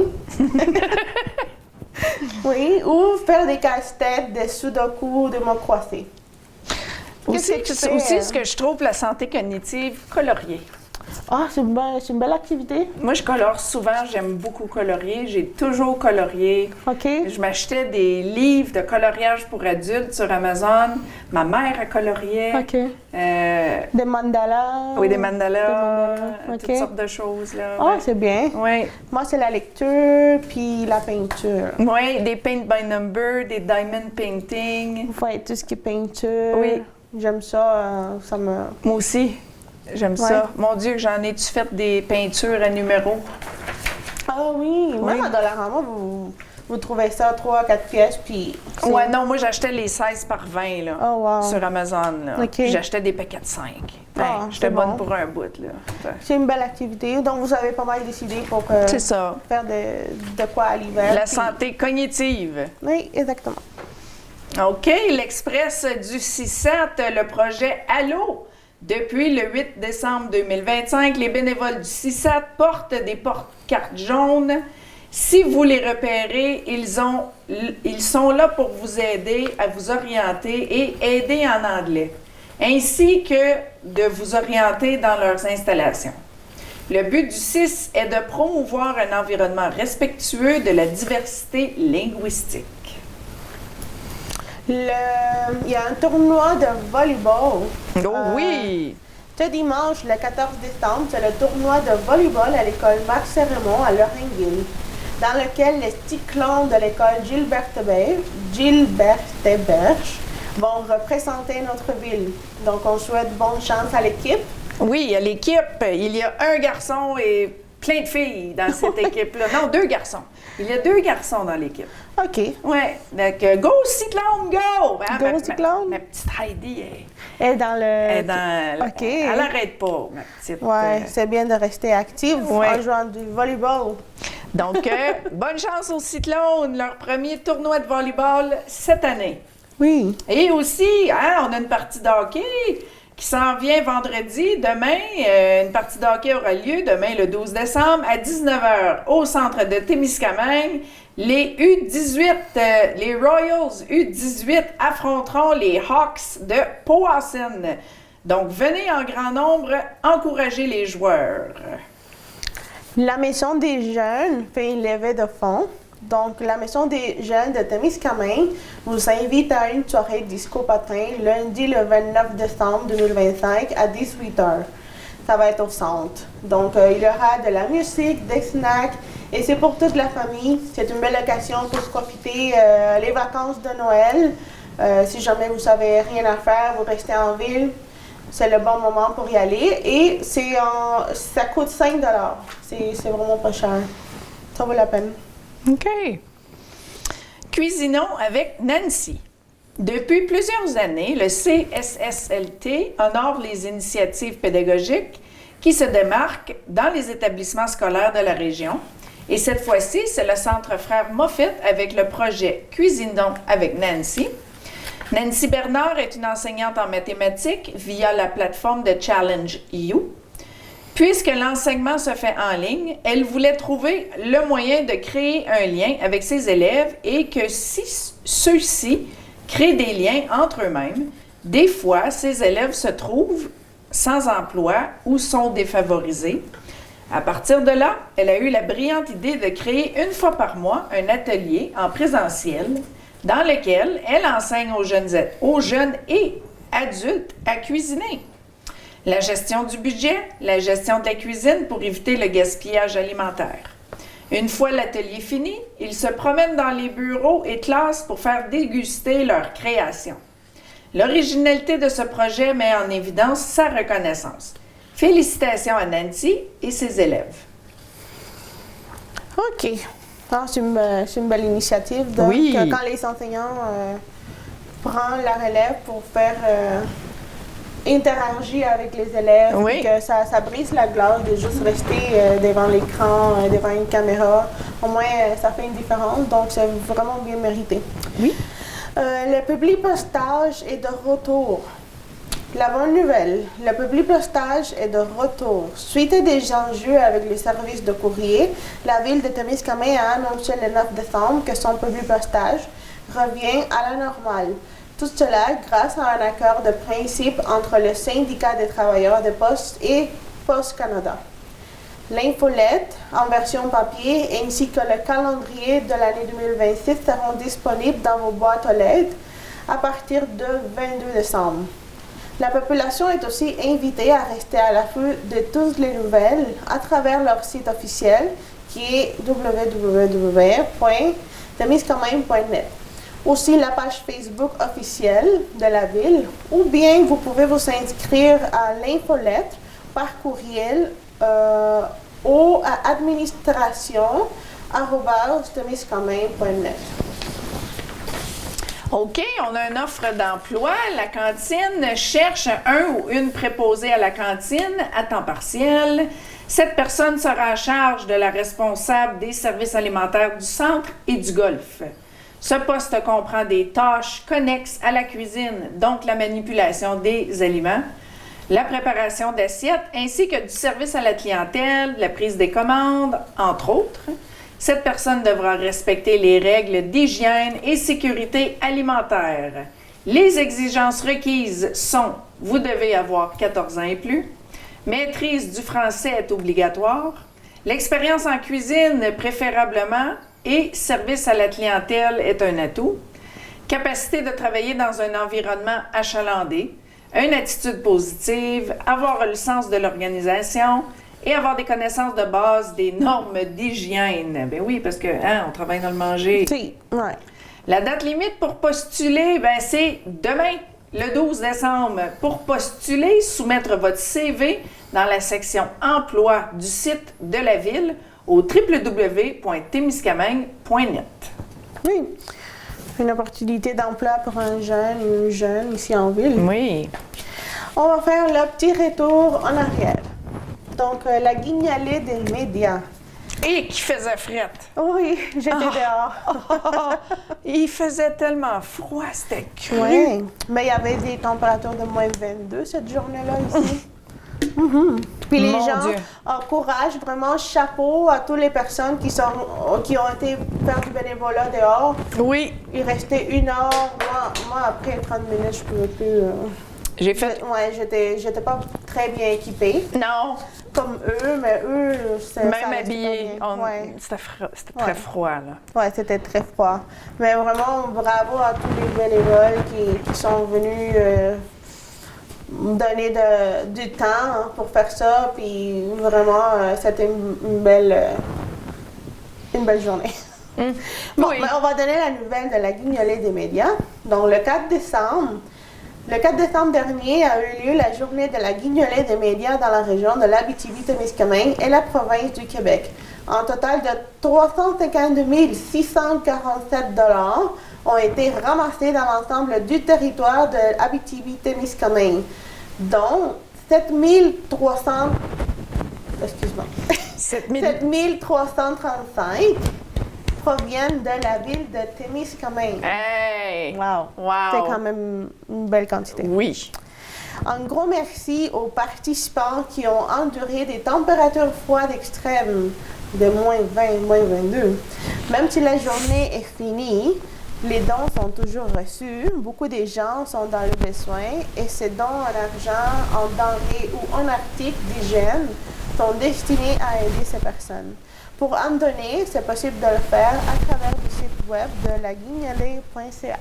[SPEAKER 2] Oui, ou faire des casse-têtes, des sudoku, des mots croisés.
[SPEAKER 1] Aussi,
[SPEAKER 2] Qu'est-ce que tu fais,
[SPEAKER 1] aussi, ce que je trouve, la santé cognitive, colorier.
[SPEAKER 2] Ah, c'est une belle activité.
[SPEAKER 1] Moi, je colore souvent. J'aime beaucoup colorier. J'ai toujours colorié.
[SPEAKER 2] OK.
[SPEAKER 1] Je m'achetais des livres de coloriage pour adultes sur Amazon. Ma mère a colorié.
[SPEAKER 2] OK. Des mandalas.
[SPEAKER 1] Oui, des mandalas,
[SPEAKER 2] OK.
[SPEAKER 1] toutes sortes de choses. Là.
[SPEAKER 2] Ah, c'est bien.
[SPEAKER 1] Oui.
[SPEAKER 2] Moi, c'est la lecture puis la peinture.
[SPEAKER 1] Oui, des paint by number, des diamond painting.
[SPEAKER 2] Ouais, tout ce qui est peinture.
[SPEAKER 1] Oui.
[SPEAKER 2] J'aime ça. Ça me...
[SPEAKER 1] Moi aussi, j'aime ça. Mon Dieu, j'en ai-tu fait des peintures à numéros?
[SPEAKER 2] Ah oui. Même à Dollarama, vous trouvez ça 3 à 4 pièces, puis... c'est-
[SPEAKER 1] Ouais, non, moi, j'achetais les 16 par 20 là,
[SPEAKER 2] Oh, wow.
[SPEAKER 1] sur Amazon. Là.
[SPEAKER 2] OK.
[SPEAKER 1] Puis j'achetais des paquets de 5.
[SPEAKER 2] Ah,
[SPEAKER 1] J'étais
[SPEAKER 2] c'est
[SPEAKER 1] bonne
[SPEAKER 2] bon.
[SPEAKER 1] pour un bout. Là.
[SPEAKER 2] C'est une belle activité. Donc, vous avez pas mal décidé pour
[SPEAKER 1] C'est ça.
[SPEAKER 2] faire de quoi à l'hiver.
[SPEAKER 1] La
[SPEAKER 2] puis-
[SPEAKER 1] santé cognitive.
[SPEAKER 2] Oui, exactement.
[SPEAKER 1] OK, l'Express du 6-7, le projet Allo. Depuis le 8 décembre 2025, les bénévoles du 6-7 portent des porte-cartes jaunes. Si vous les repérez, ils sont là pour vous aider à vous orienter et aider en anglais, ainsi que de vous orienter dans leurs installations. Le but du 6 est de promouvoir un environnement respectueux de la diversité linguistique.
[SPEAKER 2] Il y a un tournoi de volleyball.
[SPEAKER 1] Oui!
[SPEAKER 2] Ce dimanche, le 14 décembre, c'est le tournoi de volleyball à l'école Max Cérémon à Lorrainville, dans lequel les cyclones de l'école Gilberte Berge vont représenter notre ville. Donc, on souhaite bonne chance à l'équipe.
[SPEAKER 1] Oui, à l'équipe, il y a un garçon et plein de filles dans cette équipe-là. Non, 2 garçons. Il y a 2 garçons dans l'équipe.
[SPEAKER 2] OK.
[SPEAKER 1] Oui, donc go Cyclone, go! Hein,
[SPEAKER 2] Go Cyclone.
[SPEAKER 1] Ma petite Heidi,
[SPEAKER 2] Et dans le...
[SPEAKER 1] elle est dans...
[SPEAKER 2] OK.
[SPEAKER 1] Elle n'arrête pas, ma petite.
[SPEAKER 2] Ouais, c'est bien de rester active
[SPEAKER 1] Ouais.
[SPEAKER 2] en jouant du volleyball.
[SPEAKER 1] Donc, bonne chance aux Cyclones, leur premier tournoi de volleyball cette année.
[SPEAKER 2] Oui.
[SPEAKER 1] Et aussi, hein, on a une partie de hockey qui s'en vient vendredi. Demain, une partie de hockey aura lieu demain, le 12 décembre, à 19h, au centre de Témiscamingue. Les U18, les Royals U18 affronteront les Hawks de Powassan. Donc, venez en grand nombre encourager les joueurs.
[SPEAKER 2] La Maison des Jeunes fait une levée de fonds. Donc, la Maison des Jeunes de Témiscamingue vous invite à une soirée disco patin lundi le 29 décembre 2025 à 18h. Ça va être au centre. Donc, il y aura de la musique, des snacks et c'est pour toute la famille. C'est une belle occasion pour se profiter les vacances de Noël. Si jamais vous savez rien à faire, vous restez en ville, c'est le bon moment pour y aller. Et ça coûte 5 $. C'est vraiment pas cher. Ça vaut la peine.
[SPEAKER 1] OK. Cuisinons avec Nancy. Depuis plusieurs années, le CSSLT honore les initiatives pédagogiques qui se démarquent dans les établissements scolaires de la région. Et cette fois-ci, c'est le Centre Frères Moffett avec le projet Cuisinons avec Nancy. Nancy Bernard est une enseignante en mathématiques via la plateforme de Challenge EU. Puisque l'enseignement se fait en ligne, elle voulait trouver le moyen de créer un lien avec ses élèves et que si ceux-ci créent des liens entre eux-mêmes, des fois, ces élèves se trouvent sans emploi ou sont défavorisés. À partir de là, elle a eu la brillante idée de créer une fois par mois un atelier en présentiel dans lequel elle enseigne aux jeunes et adultes à cuisiner. La gestion du budget, la gestion de la cuisine pour éviter le gaspillage alimentaire. Une fois l'atelier fini, ils se promènent dans les bureaux et classes pour faire déguster leur création. L'originalité de ce projet met en évidence sa reconnaissance. Félicitations à Nancy et ses élèves.
[SPEAKER 2] OK. Ah, c'est une belle initiative. Donc,
[SPEAKER 1] Oui.
[SPEAKER 2] Quand les enseignants prennent la relève pour faire interagir avec les élèves,
[SPEAKER 1] Oui.
[SPEAKER 2] et que ça brise la glace de juste rester devant l'écran, devant une caméra. Au moins, ça fait une différence. Donc, c'est vraiment bien mérité.
[SPEAKER 1] Oui.
[SPEAKER 2] Le public postage est de retour. La bonne nouvelle, le public postage est de retour. Suite à des enjeux avec les services de courrier, la ville de Témiscamingue a annoncé le 9 décembre que son public postage revient à la normale. Tout cela grâce à un accord de principe entre le syndicat des travailleurs de Poste et Poste Canada. L'infolette en version papier ainsi que le calendrier de l'année 2026 seront disponibles dans vos boîtes aux lettres à partir du 22 décembre. La population est aussi invitée à rester à l'affût de toutes les nouvelles à travers leur site officiel qui est www.temiscamingue.net. Aussi la page Facebook officielle de la ville ou bien vous pouvez vous inscrire à l'infolette par courriel ou à administration@temiscamingue.net.
[SPEAKER 1] OK, on a une offre d'emploi. La cantine cherche un ou une préposée à la cantine à temps partiel. Cette personne sera à charge de la responsable des services alimentaires du centre et du golf. Ce poste comprend des tâches connexes à la cuisine, donc la manipulation des aliments, la préparation d'assiettes, ainsi que du service à la clientèle, la prise des commandes, entre autres. Cette personne devra respecter les règles d'hygiène et sécurité alimentaire. Les exigences requises sont: vous devez avoir 14 ans et plus, maîtrise du français est obligatoire, l'expérience en cuisine préférablement et service à la clientèle est un atout, capacité de travailler dans un environnement achalandé, une attitude positive, avoir le sens de l'organisation, et avoir des connaissances de base des normes d'hygiène. Ben oui, parce que on travaille dans le manger.
[SPEAKER 2] Si, ouais.
[SPEAKER 1] La date limite pour postuler, c'est demain, le 12 décembre. Pour postuler, soumettre votre CV dans la section Emploi du site de la ville au www.temiscamingue.net.
[SPEAKER 2] Oui. Une opportunité d'emploi pour un jeune ou une jeune ici en ville.
[SPEAKER 1] Oui.
[SPEAKER 2] On va faire le petit retour en arrière. Donc, la guignolée des médias.
[SPEAKER 1] Et qui faisait frette.
[SPEAKER 2] Oui, j'étais dehors.
[SPEAKER 1] Il faisait tellement froid, c'était cru.
[SPEAKER 2] Oui, mais il y avait des températures de moins 22 cette journée-là ici. Puis les
[SPEAKER 1] Mon
[SPEAKER 2] gens,
[SPEAKER 1] Dieu.
[SPEAKER 2] courage, vraiment chapeau à toutes les personnes qui ont été faire du bénévolat dehors.
[SPEAKER 1] Oui.
[SPEAKER 2] Il restait 1 heure. Moi, après 30 minutes, je pouvais plus.
[SPEAKER 1] J'ai fait...
[SPEAKER 2] Ouais, j'étais pas très bien équipée.
[SPEAKER 1] Non.
[SPEAKER 2] Comme eux, mais eux, ça
[SPEAKER 1] Même
[SPEAKER 2] restait
[SPEAKER 1] habillé,
[SPEAKER 2] pas bien. Ouais.
[SPEAKER 1] c'était très froid, là.
[SPEAKER 2] Ouais, c'était très froid. Mais vraiment, bravo à tous les bénévoles qui sont venus donner du temps pour faire ça. Puis vraiment, c'était une belle journée. Bon,
[SPEAKER 1] Oui.
[SPEAKER 2] mais on va donner la nouvelle de la guignolée des médias. Donc, le 4 décembre dernier a eu lieu la journée de la guignolée des médias dans la région de l'Abitibi-Témiscamingue et la province du Québec. Un total de 352 647 $ ont été ramassés dans l'ensemble du territoire de l'Abitibi-Témiscamingue, dont 7335 proviennent de la ville de Témiscamingue.
[SPEAKER 1] Hey!
[SPEAKER 2] Wow!
[SPEAKER 1] Wow!
[SPEAKER 2] C'est quand même une belle quantité.
[SPEAKER 1] Oui.
[SPEAKER 2] Un gros merci aux participants qui ont enduré des températures froides extrêmes de moins 20, moins 22. Même si la journée est finie, les dons sont toujours reçus. Beaucoup de gens sont dans le besoin et ces dons en argent, en denrées ou en articles d'hygiène sont destinés à aider ces personnes. Pour en donner, c'est possible de le faire à travers le site web de laguignolée.ca.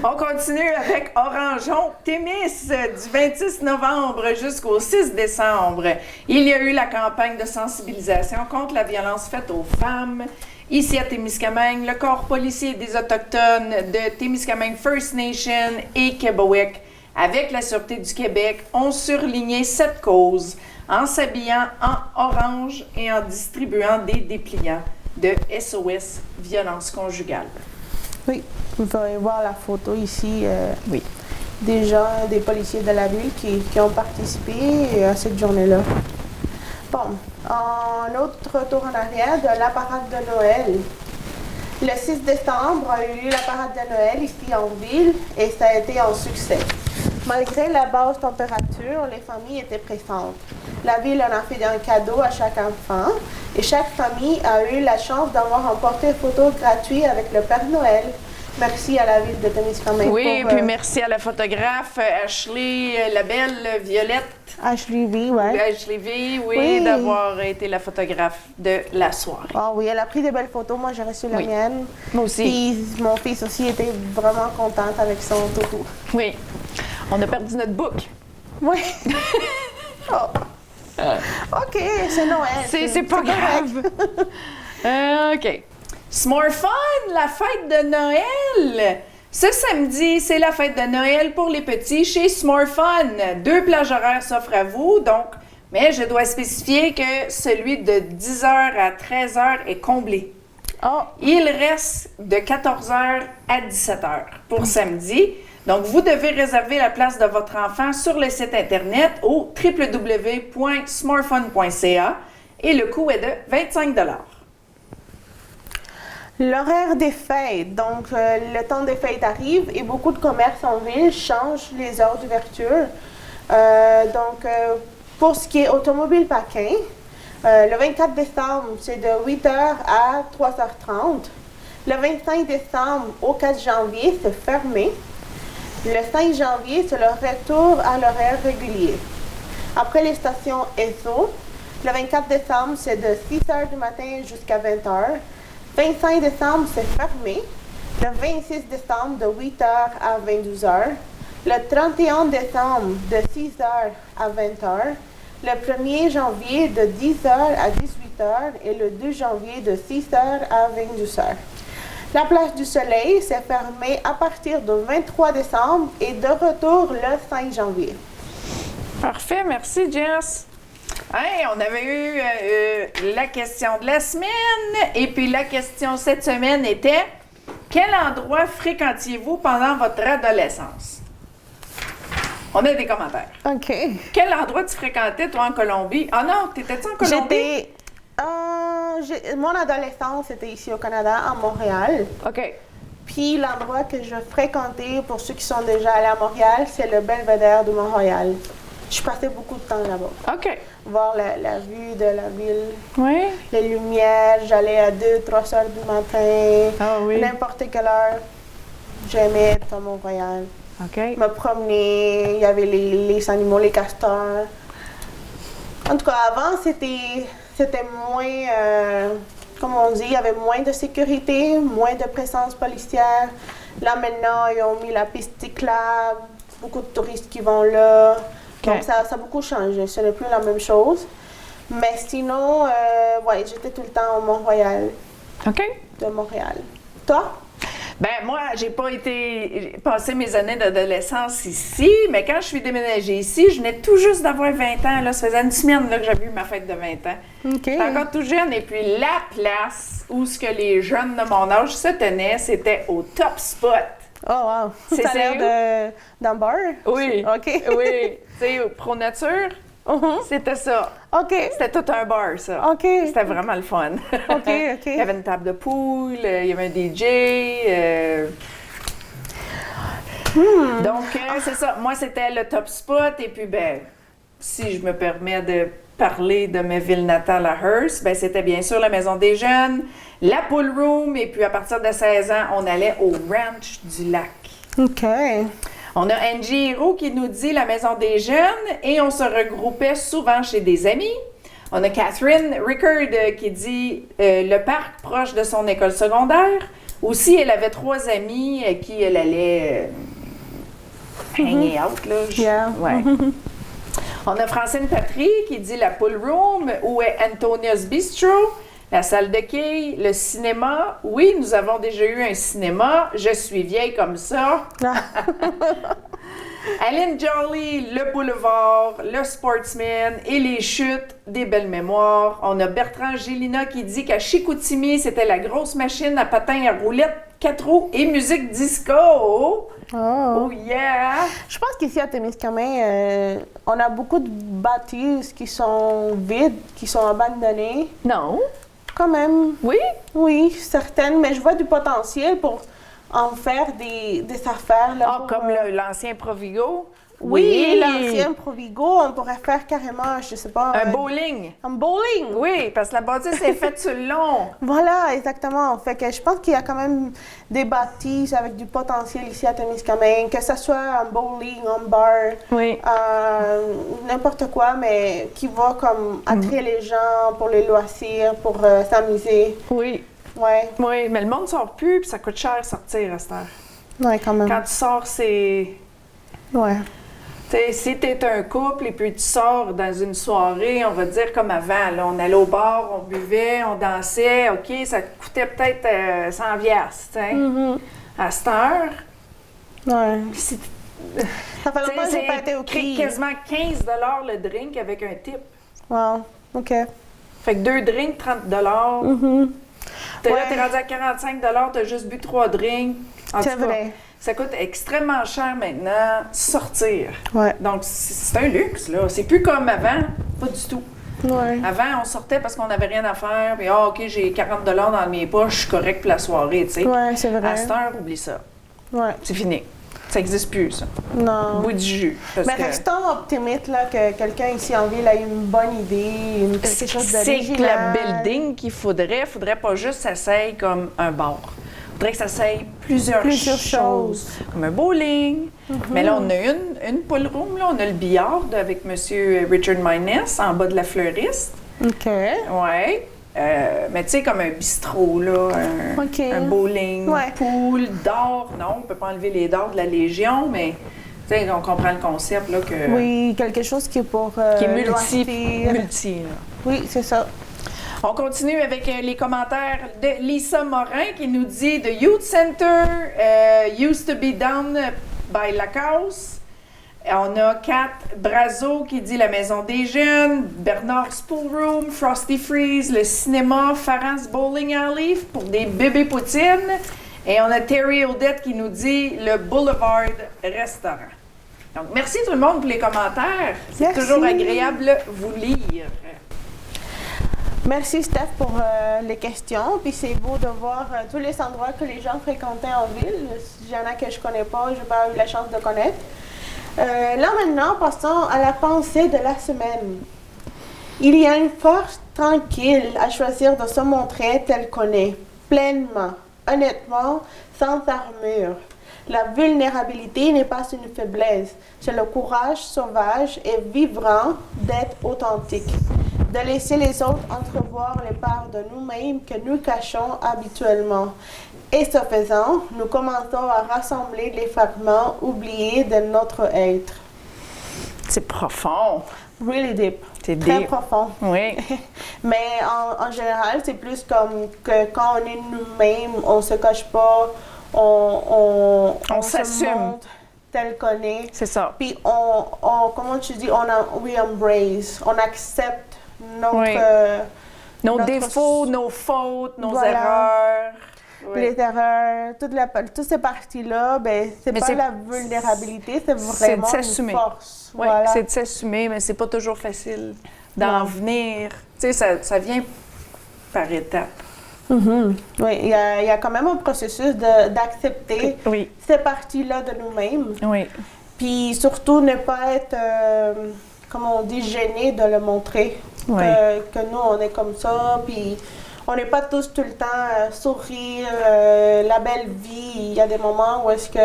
[SPEAKER 1] On continue avec Orangeon Témis du 26 novembre jusqu'au 6 décembre. Il y a eu la campagne de sensibilisation contre la violence faite aux femmes. Ici à Témiscamingue, le corps policier des Autochtones de Témiscamingue First Nation et Québec, avec la Sûreté du Québec, ont surligné cette cause en s'habillant en orange et en distribuant des dépliants de SOS violence conjugale.
[SPEAKER 2] Oui, vous pouvez voir la photo ici
[SPEAKER 1] Oui.
[SPEAKER 2] des gens, des policiers de la ville qui ont participé à cette journée-là. Bon, un autre retour en arrière de la parade de Noël. Le 6 décembre a eu lieu la parade de Noël ici en ville et ça a été un succès. Malgré la basse température, les familles étaient présentes. La ville en a fait un cadeau à chaque enfant et chaque famille a eu la chance d'avoir un portrait photo gratuit avec le Père Noël. Merci à la ville de Témiscamingue.
[SPEAKER 1] Oui, puis merci à la photographe Ashley, la belle Violette.
[SPEAKER 2] Ashley V, ouais.
[SPEAKER 1] Ashley V, oui, d'avoir été la photographe de la soirée.
[SPEAKER 2] Ah oui, elle a pris de belles photos. Moi, j'ai reçu la
[SPEAKER 1] Oui.
[SPEAKER 2] mienne.
[SPEAKER 1] Moi aussi.
[SPEAKER 2] Puis mon fils aussi était vraiment content avec son toto.
[SPEAKER 1] Oui. On a perdu notre book.
[SPEAKER 2] Oui. Oh. OK, c'est Noël.
[SPEAKER 1] C'est pas grave. OK. S'more Fun, la fête de Noël. Ce samedi, c'est la fête de Noël pour les petits chez S'more Fun. 2 plages horaires s'offrent à vous, donc, mais je dois spécifier que celui de 10h à 13h est comblé.
[SPEAKER 2] Oh.
[SPEAKER 1] Il reste de 14h à 17h pour samedi. Donc, vous devez réserver la place de votre enfant sur le site Internet au www.smorefun.ca et le coût est de 25 $.
[SPEAKER 2] L'horaire des fêtes. Donc, le temps des fêtes arrive et beaucoup de commerces en ville changent les heures d'ouverture. Pour ce qui est automobile parking, le 24 décembre, c'est de 8h à 3h30. Le 25 décembre au 4 janvier, c'est fermé. Le 5 janvier, c'est le retour à l'horaire régulier. Après les stations ESSO, le 24 décembre, c'est de 6h du matin jusqu'à 20h. 25 décembre, c'est fermé. Le 26 décembre, de 8h à 22h. Le 31 décembre, de 6h à 20h. Le 1er janvier, de 10h à 18h. Et le 2 janvier, de 6h à 22h. La plage du Soleil, c'est fermé à partir du 23 décembre et de retour le 5 janvier.
[SPEAKER 1] Parfait, merci Jess. Hey, on avait eu la question de la semaine et puis la question cette semaine était « Quel endroit fréquentiez-vous pendant votre adolescence? » On a des commentaires.
[SPEAKER 2] OK.
[SPEAKER 1] Quel endroit tu fréquentais, toi, en Colombie? Ah non, t'étais-tu en Colombie?
[SPEAKER 2] Mon adolescence, c'était ici au Canada, à Montréal.
[SPEAKER 1] OK.
[SPEAKER 2] Puis l'endroit que je fréquentais, pour ceux qui sont déjà allés à Montréal, c'est le Belvédère de Mont-Royal. Je passais beaucoup de temps là-bas.
[SPEAKER 1] OK.
[SPEAKER 2] Voir la vue de la ville,
[SPEAKER 1] Oui.
[SPEAKER 2] les lumières. J'allais à 2-3 heures du matin.
[SPEAKER 1] Ah oui.
[SPEAKER 2] N'importe quelle heure. J'aimais être à Mont-Royal.
[SPEAKER 1] OK.
[SPEAKER 2] Me promener, il y avait les animaux, les castors. En tout cas, avant, c'était moins, comme on dit, il y avait moins de sécurité, moins de présence policière. Là, maintenant, ils ont mis la piste cyclable, beaucoup de touristes qui vont là.
[SPEAKER 1] Okay.
[SPEAKER 2] Donc, ça a beaucoup changé. Ce n'est plus la même chose. Mais sinon, ouais, j'étais tout le temps au Mont-Royal
[SPEAKER 1] OK.
[SPEAKER 2] de Montréal. Toi?
[SPEAKER 1] Ben moi, j'ai pas été passé mes années d'adolescence ici, mais quand je suis déménagée ici, je venais tout juste d'avoir 20 ans. Là, ça faisait une semaine là, que j'avais eu ma fête de 20 ans.
[SPEAKER 2] OK.
[SPEAKER 1] J'étais encore tout jeune. Et puis la place où ce que les jeunes de mon âge se tenaient, c'était au Top Spot.
[SPEAKER 2] Oh, wow.
[SPEAKER 1] C'est
[SPEAKER 2] Ça a l'air d'un bar?
[SPEAKER 1] Oui.
[SPEAKER 2] OK.
[SPEAKER 1] Oui. Tu sais, au Pro Nature. C'était ça.
[SPEAKER 2] OK.
[SPEAKER 1] C'était tout un bar, ça.
[SPEAKER 2] OK.
[SPEAKER 1] C'était vraiment le fun.
[SPEAKER 2] OK.
[SPEAKER 1] Il y avait une table de poule, il y avait un DJ. Donc, c'est ça. Moi, c'était le top spot. Et puis, si je me permets de parler de ma ville natale à Hearst, c'était bien sûr la Maison des Jeunes, la Pool Room. Et puis, à partir de 16 ans, on allait au Ranch du Lac.
[SPEAKER 2] OK.
[SPEAKER 1] On a Angie Hérault qui nous dit la Maison des Jeunes et on se regroupait souvent chez des amis. On a Catherine Rickard qui dit le parc proche de son école secondaire. Aussi, elle avait 3 amis à qui elle allait hang out. Là.
[SPEAKER 2] Yeah.
[SPEAKER 1] Ouais. On a Francine Patry qui dit la Pool Room, où est Antonia's Bistro, la salle de quilles, le cinéma. Oui, nous avons déjà eu un cinéma. Je suis vieille comme ça. Aline Jolly, le boulevard, le Sportsman et les chutes, des belles mémoires. On a Bertrand Gélina qui dit qu'à Chicoutimi, c'était la grosse machine à patins à roulettes, 4 roues et musique disco. Oh yeah!
[SPEAKER 2] Je pense qu'ici à Témiscamingue, on a beaucoup de bâtisses qui sont vides, qui sont abandonnées.
[SPEAKER 1] Non.
[SPEAKER 2] Quand même.
[SPEAKER 1] Oui?
[SPEAKER 2] Oui, certaines, mais je vois du potentiel pour en faire des affaires. Là, pour,
[SPEAKER 1] Comme l'ancien Provigo?
[SPEAKER 2] Oui, l'ancien Provigo, on pourrait faire carrément, je sais pas...
[SPEAKER 1] Un bowling?
[SPEAKER 2] Un bowling!
[SPEAKER 1] Oui, parce que la bâtisse est faite sur le long.
[SPEAKER 2] Voilà, exactement. Fait que je pense qu'il y a quand même des bâtisses avec du potentiel ici à Témiscamingue, que ce soit un bowling, un bar,
[SPEAKER 1] Oui.
[SPEAKER 2] n'importe quoi, mais qui va comme attirer les gens pour les loisirs, pour s'amuser.
[SPEAKER 1] Oui.
[SPEAKER 2] Ouais.
[SPEAKER 1] Oui, mais le monde ne sort plus, puis ça coûte cher sortir à cette heure.
[SPEAKER 2] Ouais, quand même.
[SPEAKER 1] Quand tu sors, c'est...
[SPEAKER 2] Ouais.
[SPEAKER 1] T'sais, si tu es un couple et puis tu sors dans une soirée, on va dire comme avant, là, on allait au bar, on buvait, on dansait, OK, ça coûtait peut-être 100 piastres, t'sais. À cette heure,
[SPEAKER 2] Ouais.
[SPEAKER 1] si
[SPEAKER 2] Ça fait longtemps que j'ai pas été au
[SPEAKER 1] c'est quasiment 15 le drink avec un tip.
[SPEAKER 2] Wow. OK.
[SPEAKER 1] Fait que 2 drinks, 30 Là, t'es rendu à 45 t'as juste bu 3 drinks. En
[SPEAKER 2] C'est
[SPEAKER 1] tout cas,
[SPEAKER 2] vrai.
[SPEAKER 1] ça coûte extrêmement cher maintenant sortir.
[SPEAKER 2] Ouais.
[SPEAKER 1] Donc, c'est un luxe, là. C'est plus comme avant. Pas du tout.
[SPEAKER 2] Ouais.
[SPEAKER 1] Avant, on sortait parce qu'on n'avait rien à faire. Puis, OK, j'ai 40 dans mes poches, je suis correct pour la soirée, tu sais.
[SPEAKER 2] Ouais, c'est vrai.
[SPEAKER 1] À cette heure, oublie ça.
[SPEAKER 2] Ouais.
[SPEAKER 1] C'est fini. Ça n'existe plus, ça.
[SPEAKER 2] Non.
[SPEAKER 1] Bout du jus. Parce
[SPEAKER 2] Mais
[SPEAKER 1] que
[SPEAKER 2] restons optimistes là, que quelqu'un ici en ville a une bonne idée, quelque chose
[SPEAKER 1] c'est
[SPEAKER 2] d'original.
[SPEAKER 1] que le building qu'il faudrait pas juste que ça s'aille comme un bar. Il faudrait que ça s'aille plusieurs choses. Comme un bowling. Mais là, on a une pool room. Là. On a le billard avec M. Richard Mines en bas de la fleuriste.
[SPEAKER 2] OK.
[SPEAKER 1] Oui. Mais tu sais, comme un bistrot, là, un bowling,
[SPEAKER 2] Ouais.
[SPEAKER 1] pool, d'or. Non, on ne peut pas enlever les dards de la Légion, mais tu sais, on comprend le concept, là, que...
[SPEAKER 2] Oui, quelque chose qui est pour
[SPEAKER 1] Qui est
[SPEAKER 2] loisir.
[SPEAKER 1] multi, là.
[SPEAKER 2] Oui, c'est ça.
[SPEAKER 1] On continue avec les commentaires de Lisa Morin qui nous dit « The Youth Center used to be down by Lacasse ». On a Kat Brazo qui dit « La Maison des Jeunes », Bernard's Pool Room, Frosty Freeze, le cinéma, Farran's Bowling Alley pour des bébés poutines. Et on a Terry Odette qui nous dit « Le Boulevard Restaurant ». Donc, merci tout le monde pour les commentaires. C'est
[SPEAKER 2] Merci.
[SPEAKER 1] toujours agréable de vous lire.
[SPEAKER 2] Merci Steph pour les questions. Puis c'est beau de voir tous les endroits que les gens fréquentaient en ville. Il y en a que je connais pas, je n'ai pas eu la chance de connaître. Là maintenant, passons à la pensée de la semaine. Il y a une force tranquille à choisir de se montrer tel qu'on est, pleinement, honnêtement, sans armure. La vulnérabilité n'est pas une faiblesse, c'est le courage sauvage et vibrant d'être authentique, de laisser les autres entrevoir les parts de nous-mêmes que nous cachons habituellement. Et ce faisant, nous commençons à rassembler les fragments oubliés de notre être.
[SPEAKER 1] C'est profond.
[SPEAKER 2] Really deep.
[SPEAKER 1] C'est
[SPEAKER 2] Très
[SPEAKER 1] deep.
[SPEAKER 2] profond.
[SPEAKER 1] Oui.
[SPEAKER 2] Mais en général, c'est plus comme que quand on est nous-mêmes, on se cache pas, on se
[SPEAKER 1] s'assume.
[SPEAKER 2] montre tel qu'on est.
[SPEAKER 1] C'est ça.
[SPEAKER 2] Puis comment tu dis, we embrace, on accepte notre...
[SPEAKER 1] Oui. Nos
[SPEAKER 2] notre-
[SPEAKER 1] défauts, nos fautes, nos
[SPEAKER 2] Voilà.
[SPEAKER 1] erreurs. Oui.
[SPEAKER 2] les terreurs, toutes ces parties-là, ben, c'est
[SPEAKER 1] Mais
[SPEAKER 2] pas
[SPEAKER 1] c'est-
[SPEAKER 2] la vulnérabilité, c'est
[SPEAKER 1] c'est de
[SPEAKER 2] vraiment
[SPEAKER 1] s'assumer.
[SPEAKER 2] une force.
[SPEAKER 1] Oui,
[SPEAKER 2] Voilà.
[SPEAKER 1] c'est de s'assumer, mais c'est pas toujours facile d'en
[SPEAKER 2] Non.
[SPEAKER 1] venir. Tu sais, ça vient par étapes.
[SPEAKER 2] Mhm. Oui, il y a quand même un processus d'accepter
[SPEAKER 1] Oui,
[SPEAKER 2] ces parties-là de nous-mêmes.
[SPEAKER 1] oui.
[SPEAKER 2] Puis surtout ne pas être, comme on dit, gêné de le montrer.
[SPEAKER 1] Oui.
[SPEAKER 2] Que nous, on est comme ça. Puis on n'est pas tous tout le temps sourire, la belle vie. Il y a des moments où est-ce que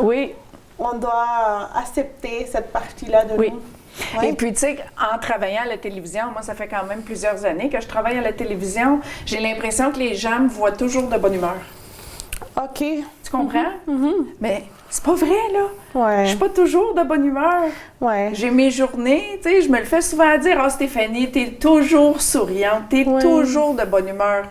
[SPEAKER 1] Oui.
[SPEAKER 2] on doit accepter cette partie-là de
[SPEAKER 1] Oui.
[SPEAKER 2] nous. Oui.
[SPEAKER 1] Et puis, tu sais, en travaillant à la télévision, moi, ça fait quand même plusieurs années que je travaille à la télévision, j'ai l'impression que les gens me voient toujours de bonne humeur.
[SPEAKER 2] OK.
[SPEAKER 1] Tu comprends? Mais c'est pas vrai, là.
[SPEAKER 2] Ouais.
[SPEAKER 1] Je suis pas toujours de bonne humeur.
[SPEAKER 2] Ouais.
[SPEAKER 1] J'ai mes journées, tu sais, je me le fais souvent dire, « Ah, Stéphanie, t'es toujours souriante, t'es
[SPEAKER 2] Oui.
[SPEAKER 1] toujours de bonne humeur. »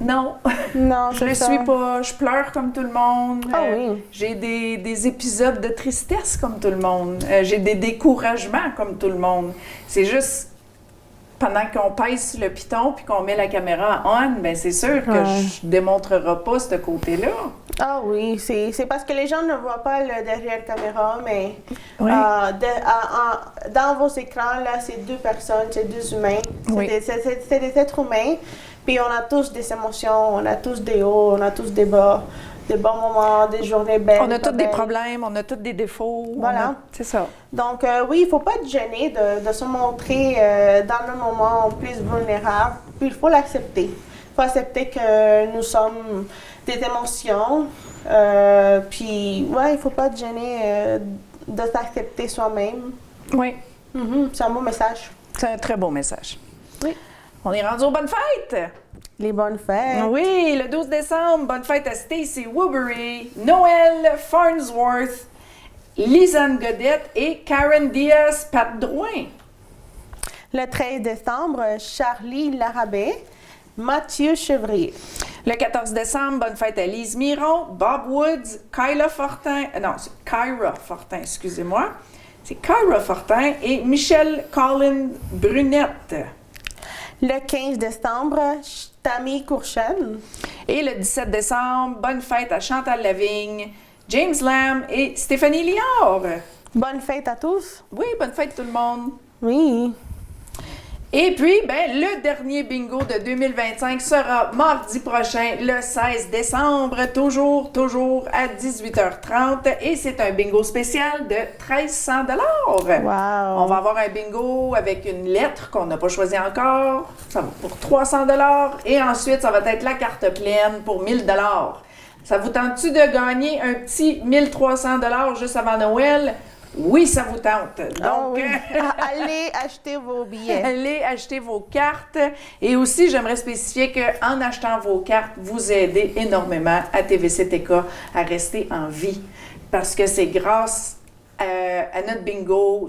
[SPEAKER 1] Non,
[SPEAKER 2] Non,
[SPEAKER 1] je
[SPEAKER 2] c'est
[SPEAKER 1] le
[SPEAKER 2] ça.
[SPEAKER 1] suis pas. Je pleure comme tout le monde.
[SPEAKER 2] Ah oui.
[SPEAKER 1] J'ai des épisodes de tristesse comme tout le monde. J'ai des découragements comme tout le monde. C'est juste pendant qu'on pèse sur le piton puis qu'on met la caméra en on, ben c'est sûr que
[SPEAKER 2] Ouais.
[SPEAKER 1] je démontrerai pas ce côté-là.
[SPEAKER 2] Ah oui, c'est parce que les gens ne voient pas le derrière caméra, mais
[SPEAKER 1] Oui.
[SPEAKER 2] dans vos écrans, là, c'est deux personnes, c'est deux humains.
[SPEAKER 1] Oui.
[SPEAKER 2] C'est des êtres humains. Puis on a tous des émotions, on a tous des hauts, on a tous des bas, des bons moments, des journées belles.
[SPEAKER 1] On a
[SPEAKER 2] pas
[SPEAKER 1] tous des
[SPEAKER 2] belles.
[SPEAKER 1] problèmes, on a tous des défauts.
[SPEAKER 2] Voilà.
[SPEAKER 1] C'est ça.
[SPEAKER 2] Donc oui, il ne faut pas être gêné de se montrer dans le moment plus vulnérable. Puis il faut l'accepter. Il faut accepter que nous sommes des émotions. Puis ouais, il ne faut pas être gêné de s'accepter soi-même.
[SPEAKER 1] Oui.
[SPEAKER 2] C'est un beau message.
[SPEAKER 1] C'est un très beau message.
[SPEAKER 2] Oui.
[SPEAKER 1] On est rendu aux bonnes fêtes!
[SPEAKER 2] Les bonnes fêtes.
[SPEAKER 1] Oui, le 12 décembre, bonne fête à Stacy Woodbury, Noël Farnsworth, Lisanne Godette et Karen Diaz Pat Drouin.
[SPEAKER 2] Le 13 décembre, Charlie Larabé, Mathieu Chevrier.
[SPEAKER 1] Le 14 décembre, bonne fête à Lise Miron, Bob Woods, Kyra Fortin, excusez-moi. C'est Kyra Fortin et Michelle Colin Brunette.
[SPEAKER 2] Le 15 décembre, Tammy Courchaine.
[SPEAKER 1] Et le 17 décembre, bonne fête à Chantal Lavigne, James Lamb et Stéphanie Liard.
[SPEAKER 2] Bonne fête à tous.
[SPEAKER 1] Oui, bonne fête tout le monde.
[SPEAKER 2] Oui.
[SPEAKER 1] Et puis, ben, le dernier bingo de 2025 sera mardi prochain, le 16 décembre, toujours à 18h30. Et c'est un bingo spécial de 1300 $.
[SPEAKER 2] Wow.
[SPEAKER 1] On va avoir un bingo avec une lettre qu'on n'a pas choisie encore. Ça va pour 300 $. Et ensuite, ça va être la carte pleine pour 1000 $. Ça vous tente-tu de gagner un petit 1300 $ juste avant Noël? Oui, ça vous tente. Donc,
[SPEAKER 2] Ah oui. Allez acheter vos billets.
[SPEAKER 1] allez acheter vos cartes. Et aussi, j'aimerais spécifier qu'en achetant vos cartes, vous aidez énormément à TVC-TK à rester en vie. Parce que c'est grâce à notre bingo,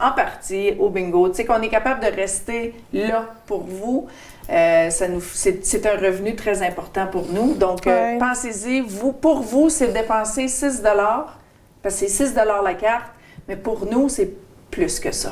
[SPEAKER 1] en partie au bingo, tu sais, qu'on est capable de rester là pour vous. C'est un revenu très important pour nous. Donc,
[SPEAKER 2] Ouais.
[SPEAKER 1] pensez-y, pour vous, c'est dépenser 6 $. Parce que c'est 6 $ la carte, mais pour nous, c'est plus que ça.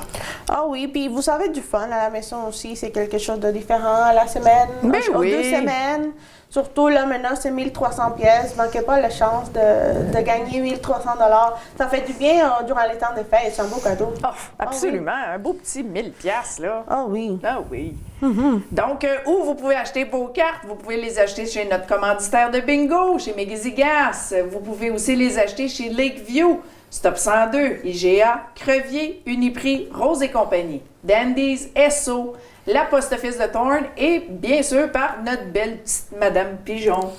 [SPEAKER 2] Ah oui, puis vous avez du fun à la maison aussi. C'est quelque chose de différent à la semaine,
[SPEAKER 1] Ben
[SPEAKER 2] aux
[SPEAKER 1] oui.
[SPEAKER 2] 2 semaines. Surtout là, maintenant, c'est 1300 pièces. Manquez pas la chance de gagner 1300 $. Ça fait du bien durant les temps des fêtes. C'est un beau cadeau.
[SPEAKER 1] Oh, absolument. Un beau petit 1000 $, là.
[SPEAKER 2] Ah oui.
[SPEAKER 1] Ah oui. Donc, où vous pouvez acheter vos cartes? Vous pouvez les acheter chez notre commanditaire de bingo, chez McGeezy Gas. Vous pouvez aussi les acheter chez Lakeview, Stop 102, IGA, Crevier, Uniprix, Rose et compagnie, Dandies, Esso, la Post Office de Thorne et bien sûr par notre belle petite Madame Pigeon.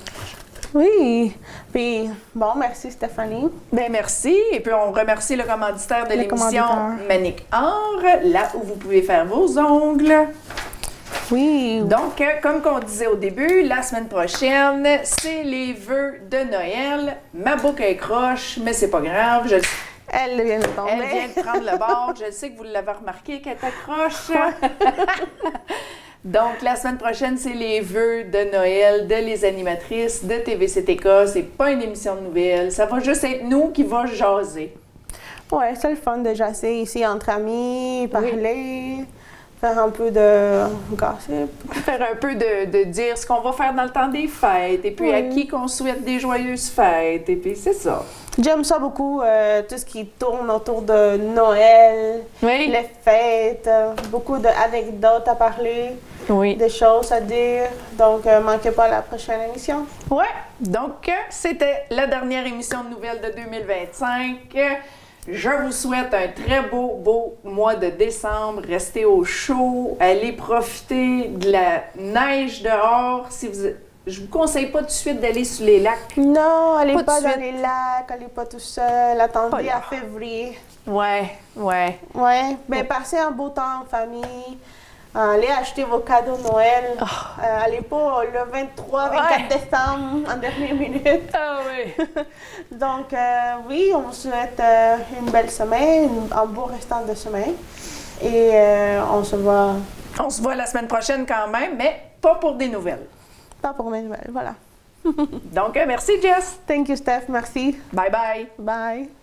[SPEAKER 2] Oui. Puis, bon, merci Stéphanie.
[SPEAKER 1] Ben merci. Et puis on remercie le commanditaire de
[SPEAKER 2] Le
[SPEAKER 1] l'émission,
[SPEAKER 2] commanditaire.
[SPEAKER 1] Manic Or, là où vous pouvez faire vos ongles.
[SPEAKER 2] Oui.
[SPEAKER 1] Donc, comme qu'on disait au début, la semaine prochaine, c'est les vœux de Noël. Ma boucle est croche, mais c'est pas grave.
[SPEAKER 2] Elle vient de tomber.
[SPEAKER 1] Elle vient de prendre le bord. Je sais que vous l'avez remarqué qu'elle t'accroche. Donc, la semaine prochaine, c'est les vœux de Noël de les animatrices de TVC-TK. C'est pas une émission de nouvelles. Ça va juste être nous qui va jaser.
[SPEAKER 2] Ouais, c'est le fun de jaser ici entre amis, parler. faire un peu de gossip.
[SPEAKER 1] Faire un peu de dire ce qu'on va faire dans le temps des fêtes, et puis à
[SPEAKER 2] Oui.
[SPEAKER 1] qui qu'on souhaite des joyeuses fêtes, et puis c'est ça.
[SPEAKER 2] J'aime ça beaucoup, tout ce qui tourne autour de Noël,
[SPEAKER 1] Oui.
[SPEAKER 2] les fêtes, beaucoup d'anecdotes à parler,
[SPEAKER 1] Oui.
[SPEAKER 2] des choses à dire. Donc, manquez pas la prochaine émission.
[SPEAKER 1] Ouais. Donc, c'était la dernière émission de nouvelles de 2025. Je vous souhaite un très beau mois de décembre. Restez au chaud, allez profiter de la neige dehors. Je vous conseille pas tout de suite d'aller sur les lacs.
[SPEAKER 2] Non, allez
[SPEAKER 1] Pas de
[SPEAKER 2] pas dans
[SPEAKER 1] suite.
[SPEAKER 2] les lacs, allez pas tout seul, attendez
[SPEAKER 1] Pas là.
[SPEAKER 2] à février.
[SPEAKER 1] Ouais.
[SPEAKER 2] Ouais, mais passez un beau temps en famille. Allez acheter vos cadeaux de Noël. Allez pas le 23, 24
[SPEAKER 1] Ouais.
[SPEAKER 2] décembre en dernière minute.
[SPEAKER 1] Ah oui.
[SPEAKER 2] Donc, oui, on vous souhaite une belle semaine, un beau restant de semaine. Et on se voit
[SPEAKER 1] On se voit la semaine prochaine quand même, mais pas pour des nouvelles.
[SPEAKER 2] pas pour mes nouvelles. Voilà.
[SPEAKER 1] Donc, merci Jess.
[SPEAKER 2] Thank you, Steph. Merci.
[SPEAKER 1] Bye bye.
[SPEAKER 2] Bye.